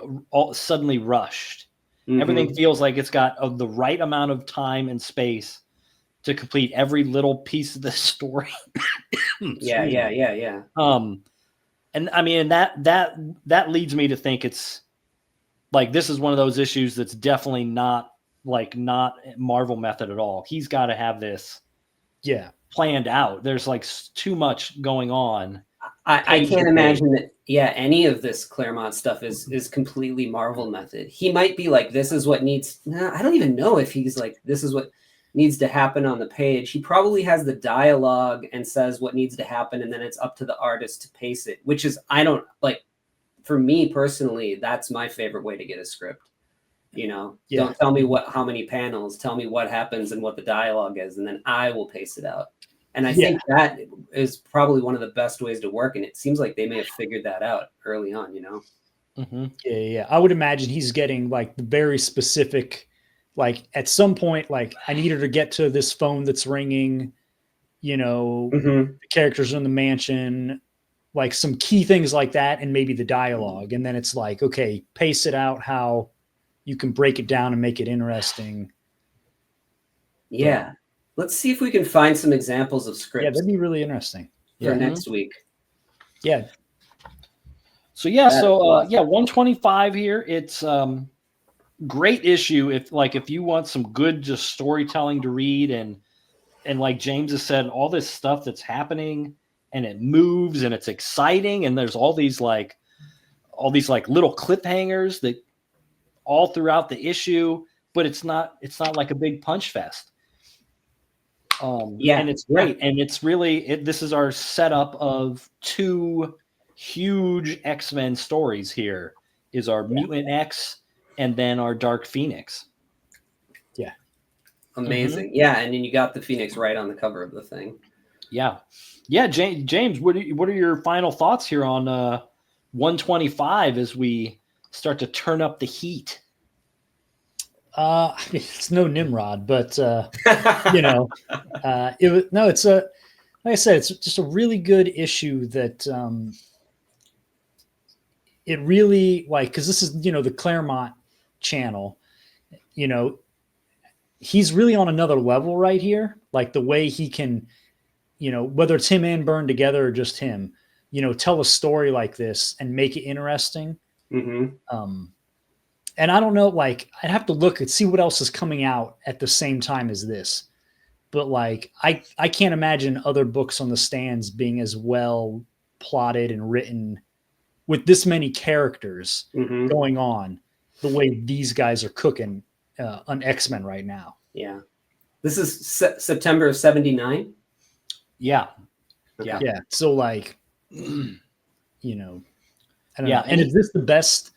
suddenly rushed. Everything feels like it's got the right amount of time and space to complete every little piece of the story. Yeah. And I mean, that leads me to think it's like, this is one of those issues that's definitely not Marvel method at all. He's got to have this planned out. There's like too much going on. I can't imagine that. Yeah, any of this Claremont stuff is completely Marvel method. He might be like, this is what needs. No, I don't even know if he's like, this is what needs to happen on the page. He probably has the dialogue and says what needs to happen, and then it's up to the artist to pace it. Which is, I don't like. For me personally, that's my favorite way to get a script. You know, don't tell me how many panels. Tell me what happens and what the dialogue is, and then I will pace it out. And I think that is probably one of the best ways to work. And it seems like they may have figured that out early on, you know? Yeah. I would imagine he's getting like the very specific, like at some point, like I need her to get to this phone that's ringing, you know, the characters in the mansion, like some key things like that. And maybe the dialogue. And then it's like, okay, pace it out how you can break it down and make it interesting. Yeah. Let's see if we can find some examples of scripts. Yeah, that'd be really interesting for next week. Yeah. So 125 here. It's great issue if you want some good just storytelling to read, and like James has said, all this stuff that's happening and it moves and it's exciting, and there's all these little cliffhangers that all throughout the issue, but it's not like a big punch fest. And it's great. And it's really, this is our setup of two huge X-Men stories here, is our Mutant X and then our Dark Phoenix. Yeah. Amazing. Yeah. And then you got the Phoenix right on the cover of the thing. Yeah. Yeah. James, what are your final thoughts here on 125 as we start to turn up the heat? It's no Nimrod, but you know, it's like I said, it's just a really good issue that it really because this is, you know, the Claremont channel, you know, he's really on another level right here. Like the way he can, you know, whether it's him and Byrne together or just him, you know, tell a story like this and make it interesting. And I don't know, like I'd have to look and see what else is coming out at the same time as this. But like, I can't imagine other books on the stands being as well plotted and written with this many characters going on the way these guys are cooking on X-Men right now. Yeah. This is September of 79. Yeah. Okay. Yeah. So like, you know, I don't know. And is this the best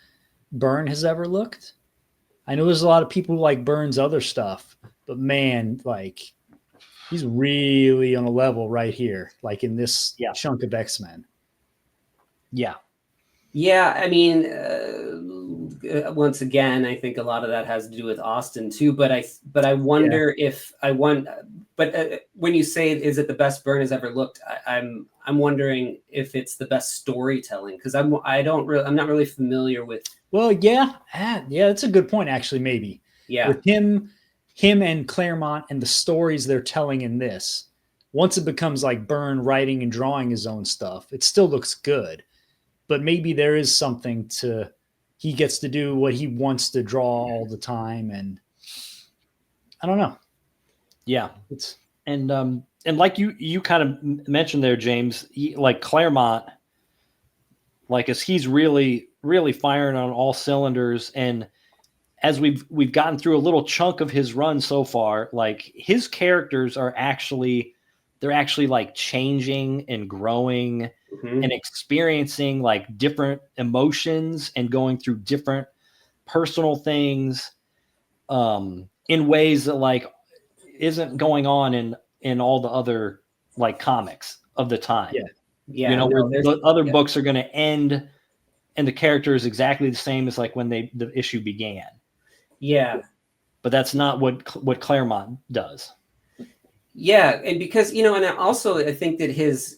Byrne has ever looked? I know there's a lot of people who like Byrne's other stuff, but man, like he's really on a level right here, like in this chunk of X-Men. Yeah. Yeah. I mean, once again, I think a lot of that has to do with Austin too, but I wonder when you say, is it the best Byrne has ever looked? I'm wondering if it's the best storytelling, because I'm not really familiar with. Well, yeah, that's a good point, actually. Maybe, with him and Claremont and the stories they're telling in this. Once it becomes like Byrne writing and drawing his own stuff, it still looks good, but maybe there is something to he gets to do what he wants to draw all the time, and I don't know. Yeah, and like you kind of mentioned there, James, like Claremont, like as he's really firing on all cylinders, and as we've gotten through a little chunk of his run so far, like his characters are actually like changing and growing and experiencing like different emotions and going through different personal things in ways that like isn't going on in all the other like comics of the time. Yeah. You know, the other books are going to end and the character is exactly the same as like when the issue began. Yeah. But that's not what Claremont does. Yeah, and because and also I think that his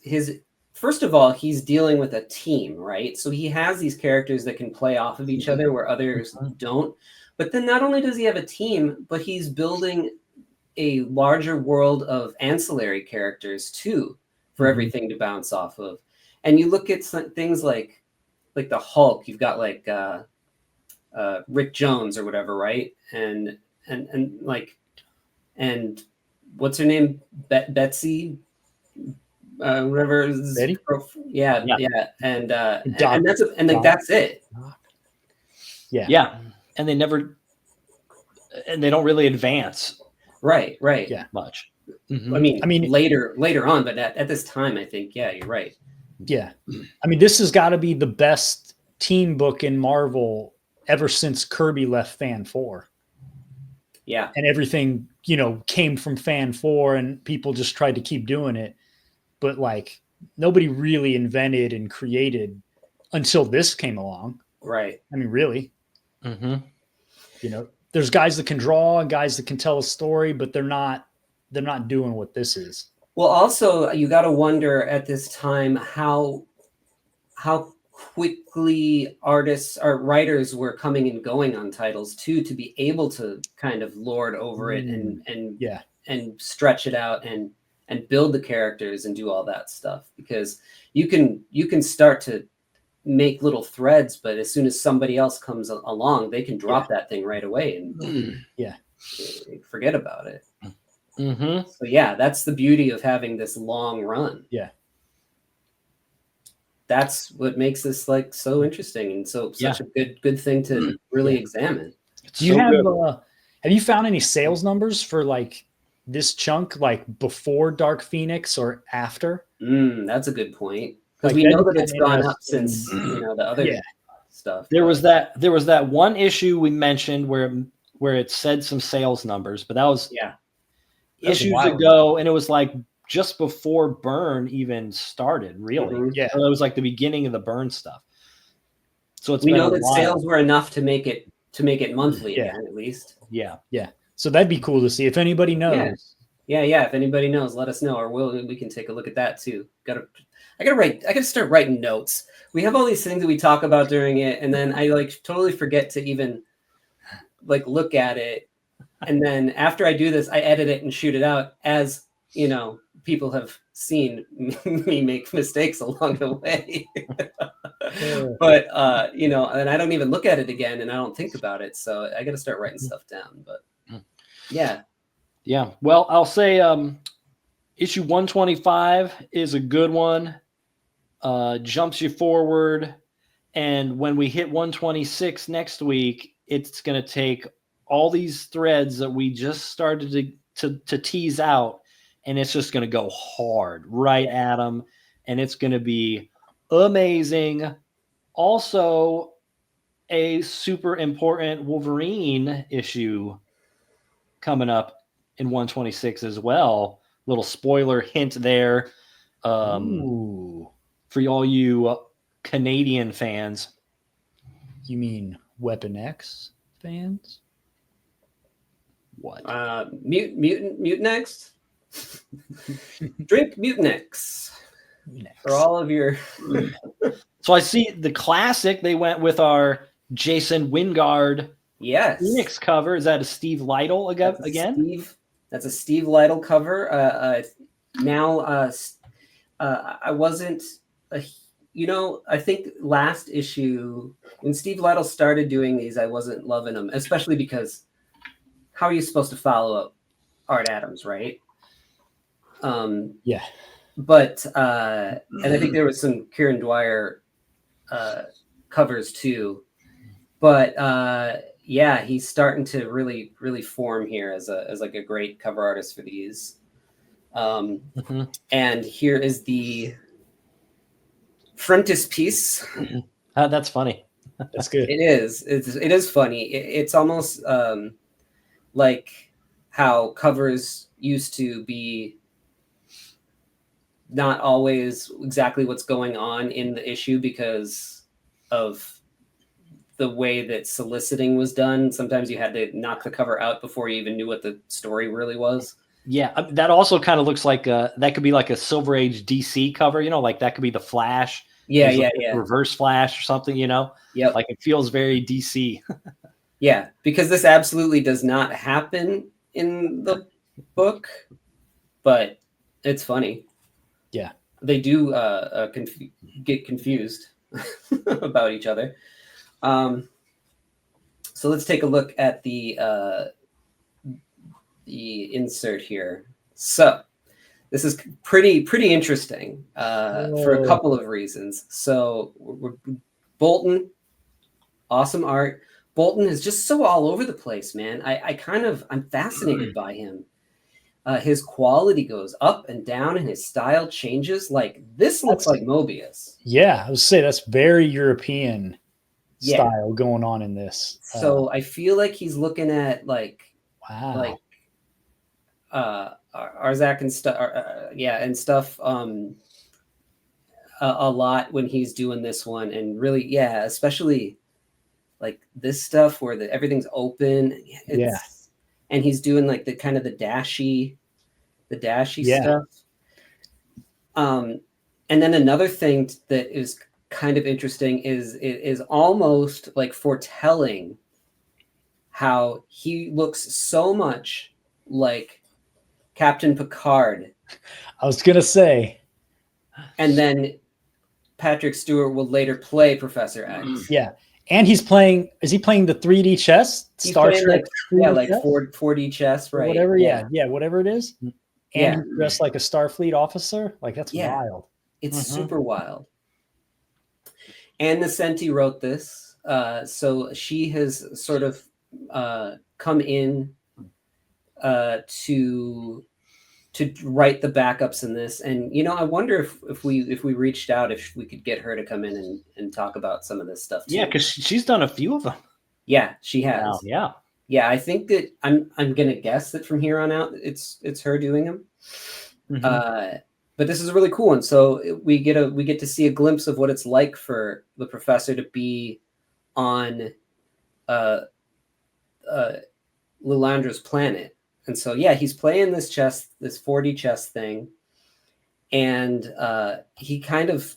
first of all, he's dealing with a team, right? So he has these characters that can play off of each other where others don't. But then not only does he have a team, but he's building a larger world of ancillary characters too for everything to bounce off of. And you look at things like the Hulk, you've got like Rick Jones or whatever, right? And what's her name? Betsy, whatever. Betty? Yeah. And that's that's it. Yeah. And they don't really advance. Right. Yeah. Much. I mean, later on, but at this time, I think, yeah, you're right. Yeah. I mean, this has got to be the best team book in Marvel ever since Kirby left Fan 4. Yeah. And everything, came from Fan 4 and people just tried to keep doing it. But like nobody really invented and created until this came along. Right. I mean, really. Mm-hmm. There's guys that can draw and guys that can tell a story, but they're not doing what this is. Well, also you got to wonder at this time how quickly artists or writers were coming and going on titles too, to be able to kind of lord over it and stretch it out and build the characters and do all that stuff, because you can start to make little threads, but as soon as somebody else comes along, they can drop that thing right away and forget about it. Mm-hmm. So yeah, that's the beauty of having this long run. Yeah. That's what makes this like so interesting and such a good thing to really examine. Do you have you found any sales numbers for like this chunk, like before Dark Phoenix or after? That's a good point, because Like, we know that it's gone up since the other stuff. There was that one issue we mentioned where it said some sales numbers, but that was issues ago, and it was like just before Burn even started, really. Yeah. So it was like the beginning of the Burn stuff. So we know that sales were enough to make it monthly again, at least. Yeah. Yeah. So that'd be cool to see if anybody knows. Yeah. If anybody knows, let us know, or we can take a look at that too. I gotta start writing notes. We have all these things that we talk about during it, and then I like totally forget to even like look at it. And then after I do this, I edit it and shoot it out, as people have seen me make mistakes along the way. But and I don't even look at it again, and I don't think about it. So I got to start writing stuff down. But yeah. Well, I'll say issue 125 is a good one. Jumps you forward, and when we hit 126 next week, it's going to take all these threads that we just started to tease out, and it's just going to go hard right at them, and it's going to be amazing. Also, a super important Wolverine issue coming up in 126 as well. Little spoiler hint there. For all you Canadian fans. You mean Weapon X fans? What? Mutant X? Drink Mutant X. For all of your... So I see the classic. They went with our Jason Wingard Phoenix cover. Is that a Steve Lytle again? That's a Steve Lytle cover. I wasn't... I think last issue, when Steve Lytle started doing these, I wasn't loving them, especially because how are you supposed to follow up Art Adams, right? Yeah. But and I think there was some Kieran Dwyer covers too. But he's starting to really, really form here as like a great cover artist for these. And here is the frontispiece. That's funny. That's good. It is funny. It's almost like how covers used to be not always exactly what's going on in the issue because of the way that soliciting was done. Sometimes you had to knock the cover out before you even knew what the story really was. Yeah, that also kind of looks like that could be like a Silver Age DC cover, like that could be the Flash. Yeah, like Reverse Flash or something, Yep. Like it feels very DC. Yeah, because this absolutely does not happen in the book, but it's funny. Yeah. They do get confused about each other. So let's take a look at the insert here. So this is pretty interesting for a couple of reasons. So Bolton, awesome art. Bolton is just so all over the place, man. I'm fascinated by him. His quality goes up and down and his style changes. Like this looks like Mobius. Yeah, I would say that's very European style going on in this. So I feel like he's looking at like Arzak and stuff. And stuff. A lot when he's doing this one, and really, especially like this stuff where everything's open. And he's doing like the kind of the dashy stuff. And then another thing that is kind of interesting is almost like foretelling how he looks so much like Captain Picard. I was gonna say. And then Patrick Stewart will later play Professor X. Yeah. And is he playing the 3D chess? Star Trek, like 4D chess, right? Or whatever, whatever it is. And he's dressed like a Starfleet officer. Like that's wild. It's super wild. Ann Nesenti wrote this, so she has sort of come in to write the backups in this, and I wonder if we reached out, if we could get her to come in and talk about some of this stuff too. Yeah, because she's done a few of them. Yeah, she has. Wow, yeah. I think that I'm gonna guess that from here on out it's her doing them. But this is a really cool one. So we get to see a glimpse of what it's like for the professor to be on Lilandra's planet. And so, he's playing this 4D chess thing. And he kind of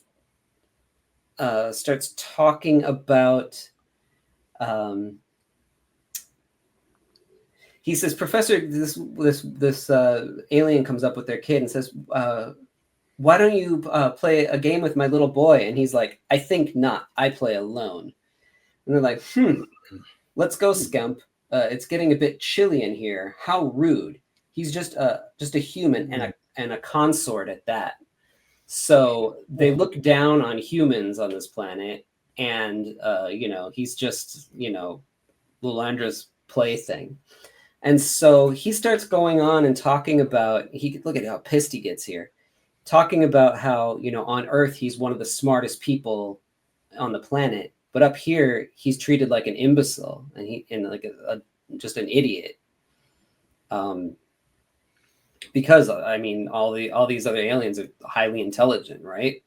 starts talking about, he says, Professor, this alien comes up with their kid and says, why don't you play a game with my little boy? And he's like, I think not. I play alone. And they're like, let's go, Scump. It's getting a bit chilly in here. How rude. He's just a human and a consort at that. So they look down on humans on this planet, and he's just Lilandra's plaything. And so he starts going on and talking about, look at how pissed he gets here, talking about how on Earth he's one of the smartest people on the planet. But up here, he's treated like an imbecile and like just an idiot. Because all these other aliens are highly intelligent, right?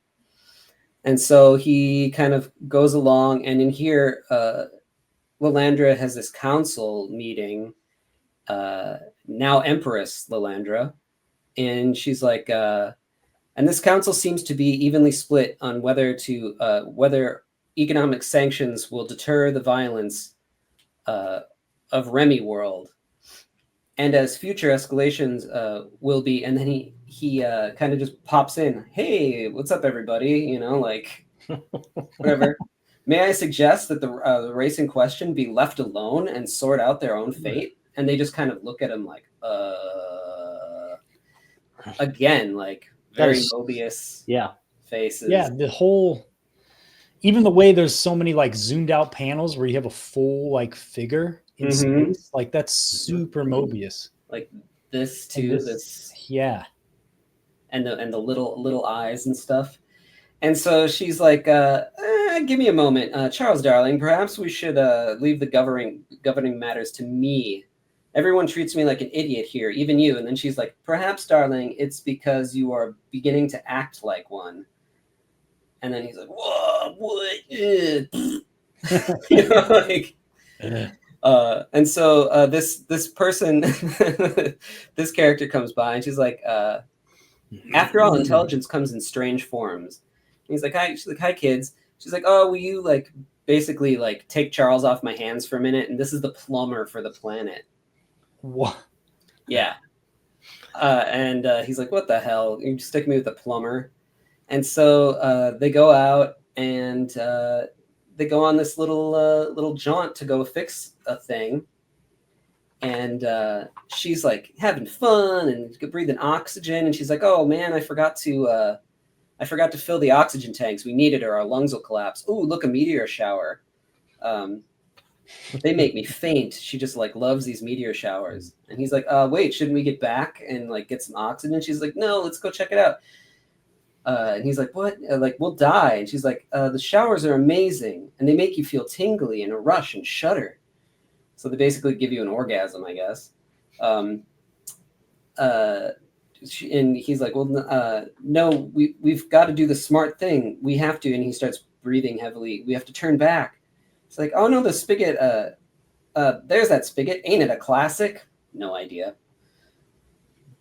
And so he kind of goes along, and in here, Lilandra has this council meeting. Now Empress Lilandra, and she's like, and this council seems to be evenly split on whether economic sanctions will deter the violence of Remy World, and as future escalations will be. And then he kind of just pops in, hey, what's up, everybody? Whatever. May I suggest that the race in question be left alone and sort out their own fate? And they just kind of look at him like, again, like very Mobius faces. Yeah, the whole, even the way there's so many like zoomed out panels where you have a full like figure in space, like that's super Mobius. Like this too, and the little eyes and stuff. And so she's like, give me a moment, Charles, darling. Perhaps we should leave the governing matters to me. Everyone treats me like an idiot here, even you. And then she's like, perhaps, darling, it's because you are beginning to act like one. And then he's like, whoa, what? You know, like, and so this person, this character comes by, and she's like, after all, intelligence comes in strange forms. And he's like, hi. She's like, hi, kids. She's like, oh, will you like basically like take Charles off my hands for a minute? And this is the plumber for the planet. What? Yeah. And he's like, what the hell? You stick me with the plumber. And so they go out and they go on this little jaunt to go fix a thing. And she's like having fun and breathing oxygen. And she's like, oh man, I forgot to fill the oxygen tanks. We need it or our lungs will collapse. Oh, look, a meteor shower. They make me faint. She just like loves these meteor showers. And he's like, wait, shouldn't we get back and like get some oxygen? She's like, no, let's go check it out. And he's like, what? Like, we'll die. And she's like, the showers are amazing. And they make you feel tingly and a rush and shudder. So they basically give you an orgasm, I guess. And he's like, well, no, we've got to do the smart thing. We have to. And he starts breathing heavily. We have to turn back. It's like, oh no, the spigot. There's that spigot. Ain't it a classic? No idea.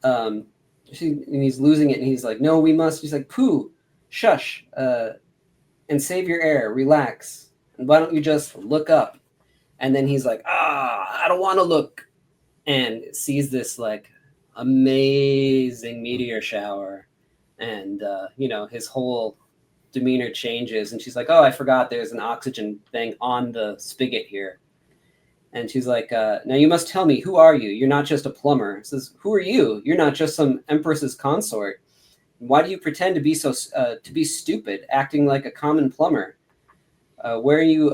And he's losing it. And he's like, no, we must. He's like, pooh, shush, and save your air. Relax. And why don't you just look up? And then he's like, I don't want to look. And sees this like amazing meteor shower. And, his whole demeanor changes. And she's like, oh, I forgot there's an oxygen thing on the spigot here. And she's like, now you must tell me, who are you? You're not just a plumber. He says, who are you? You're not just some empress's consort. Why do you pretend to be to be stupid, acting like a common plumber? Where are you...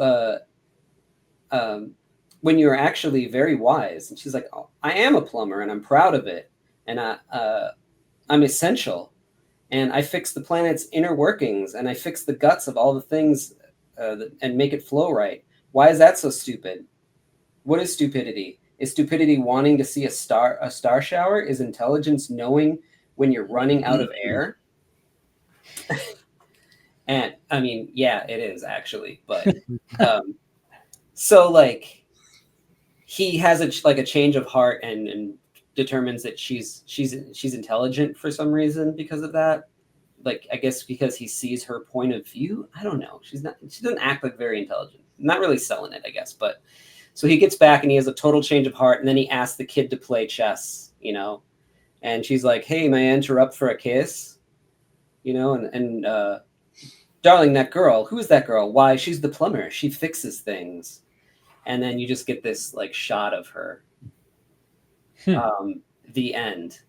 when you're actually very wise. And she's like, oh, I am a plumber and I'm proud of it. And I'm essential. And I fix the planet's inner workings and I fix the guts of all the things and make it flow right. Why is that so stupid? What is stupidity? Is stupidity wanting to see a star shower? Is intelligence knowing when you're running out of air? And I mean, yeah, it is actually, but so like he has a change of heart and determines that she's intelligent for some reason because of that. Like, I guess because he sees her point of view. I don't know. She doesn't act like very intelligent. Not really selling it, I guess. But so he gets back and he has a total change of heart. And then he asks the kid to play chess, and she's like, hey, may I interrupt for a kiss? And darling, that girl, who is that girl? Why, she's the plumber. She fixes things. And then you just get this like shot of her. The end.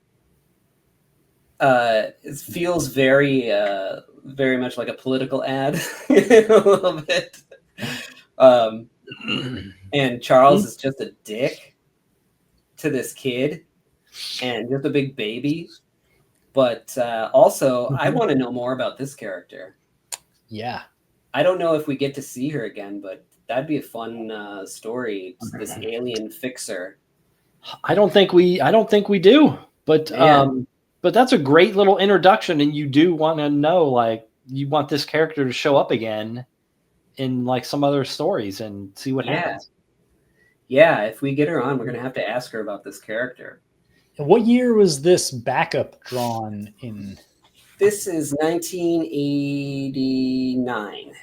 It feels very, very much like a political ad, a little bit. And Charles is just a dick to this kid, and just a big baby. But also, I want to know more about this character. Yeah, I don't know if we get to see her again, but that'd be a fun story. This alien fixer. I don't think we do, but that's a great little introduction, and you do want to know, like, you want this character to show up again in like some other stories and see what happens. Yeah, if we get her on, we're gonna have to ask her about this character. What year was this backup drawn in? This is 1989.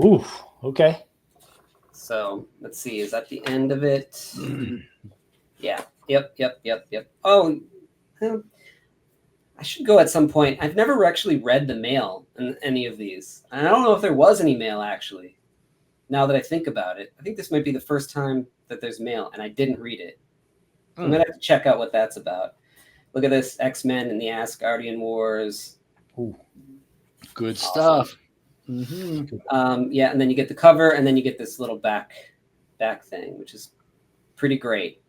Ooh, okay. So let's see, is that the end of it? Yeah. Yep. Oh, I should go at some point. I've never actually read the mail in any of these. And I don't know if there was any mail, actually. Now that I think about it, I think this might be the first time that there's mail, and I didn't read it. So I'm going to have to check out what that's about. Look at this, Xmen and the Asgardian Wars. Ooh, good stuff. Mm-hmm. Yeah, and then you get the cover, and then you get this little back thing, which is pretty great.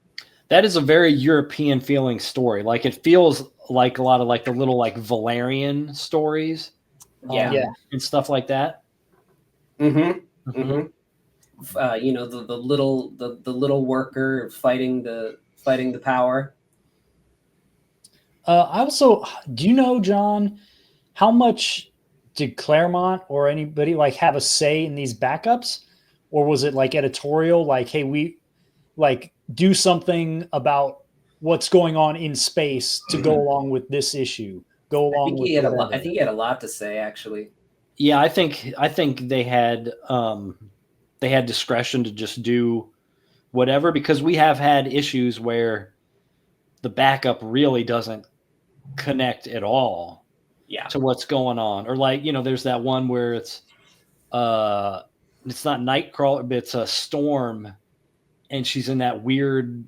That is a very European feeling story. Like, it feels like a lot of like the little like Valerian stories, and stuff like that. Mm-hmm. Mm-hmm. The little worker fighting the power. I also, do you know, John, how much did Claremont or anybody like have a say in these backups, or was it like editorial, like, hey, we like do something about what's going on in space to go along with this issue, go along with whatever. I think he had a lot to say, actually. Yeah, I think they had discretion to just do whatever, because we have had issues where the backup really doesn't connect at all to what's going on. Or like, there's that one where it's not Nightcrawler, but it's a Storm, and she's in that weird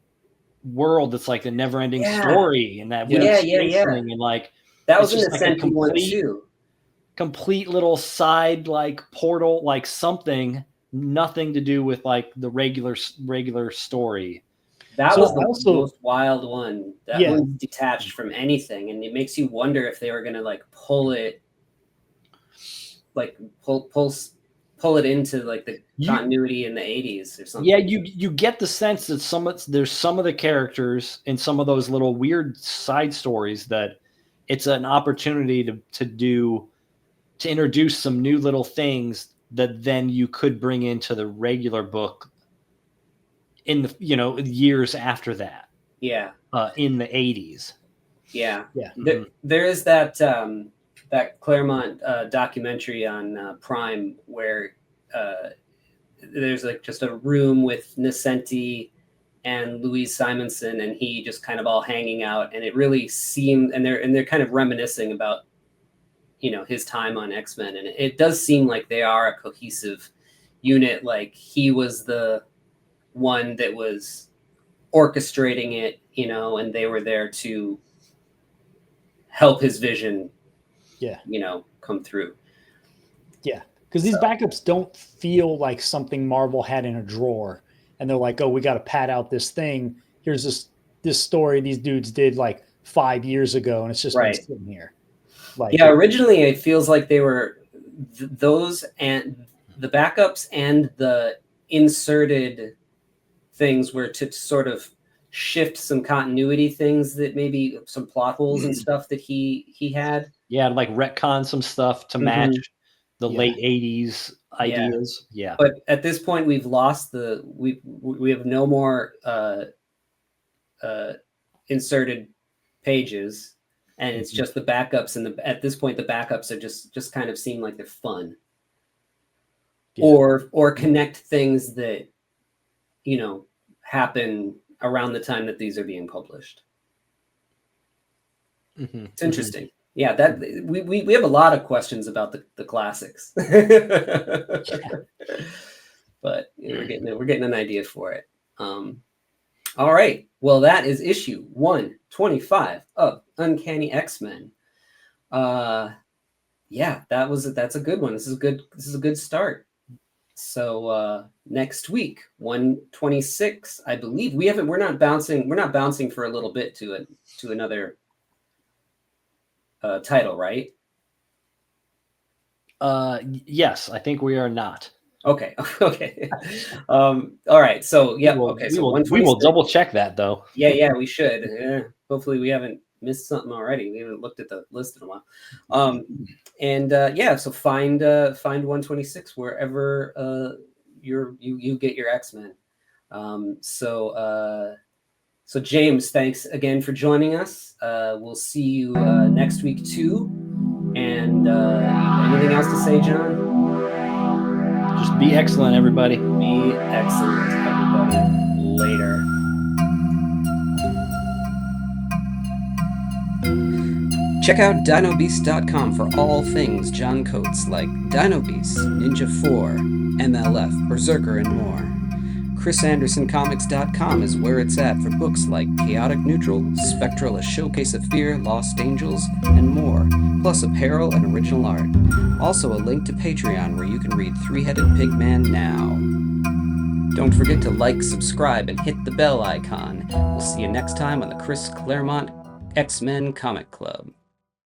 world that's like the never-ending story, and that weird space thing, and like that was in the second one too. Complete little side like portal, like something, nothing to do with like the regular story. That was the most wild one. That one's detached from anything, and it makes you wonder if they were gonna like pull it into like the continuity in the 80s or something. Yeah, you get the sense that there's some of the characters in some of those little weird side stories that it's an opportunity to introduce some new little things that then you could bring into the regular book in the years after that. Yeah. In the 80s. Yeah. Yeah. There is that Claremont documentary on Prime where there's like just a room with Nascenti and Louise Simonson, and he just kind of all hanging out, and it really seemed, and they're kind of reminiscing about his time on X-Men, and it does seem like they are a cohesive unit. Like he was the one that was orchestrating it, and they were there to help his vision come through. Yeah, because these backups don't feel like something Marvel had in a drawer, and they're like, oh, we got to pad out this thing. Here's this story these dudes did like 5 years ago, and it's just been sitting here. Like, originally it feels like they were those, and the backups and the inserted things were to sort of shift some continuity things, that maybe some plot holes and stuff that he had. Yeah, like retcon some stuff to match the late 80s ideas. Yeah. But at this point we've lost we have no more inserted pages, and it's just the backups, and at this point the backups are just kind of seem like they're fun. Or connect things that happen around the time that these are being published. It's interesting. Yeah, that we have a lot of questions about the classics. But we're getting an idea for it. All right. Well, that is issue 125 of Uncanny X-Men. Yeah, that's a good one. This is a good start. So next week, 126, I believe. We're not bouncing for a little bit to another title, right? Yes, I think we are not. Okay. All right. So yeah. We will double check that though. Yeah, we should. Hopefully, we haven't missed something already. We haven't looked at the list in a while. So find 126 wherever you get your X-Men. So James, thanks again for joining us. We'll see you next week too. And anything else to say, John? Just be excellent, everybody. Be excellent, everybody. Later. Check out DinoBeast.com for all things John Coates, like Dino Beast, Ninja 4, M.L.F, Berserker, and more. ChrisAndersonComics.com is where it's at for books like Chaotic Neutral, Spectral, A Showcase of Fear, Lost Angels, and more, plus apparel and original art. Also a link to Patreon where you can read Three-Headed Pigman now. Don't forget to like, subscribe, and hit the bell icon. We'll see you next time on the Chris Claremont X-Men Comic Club.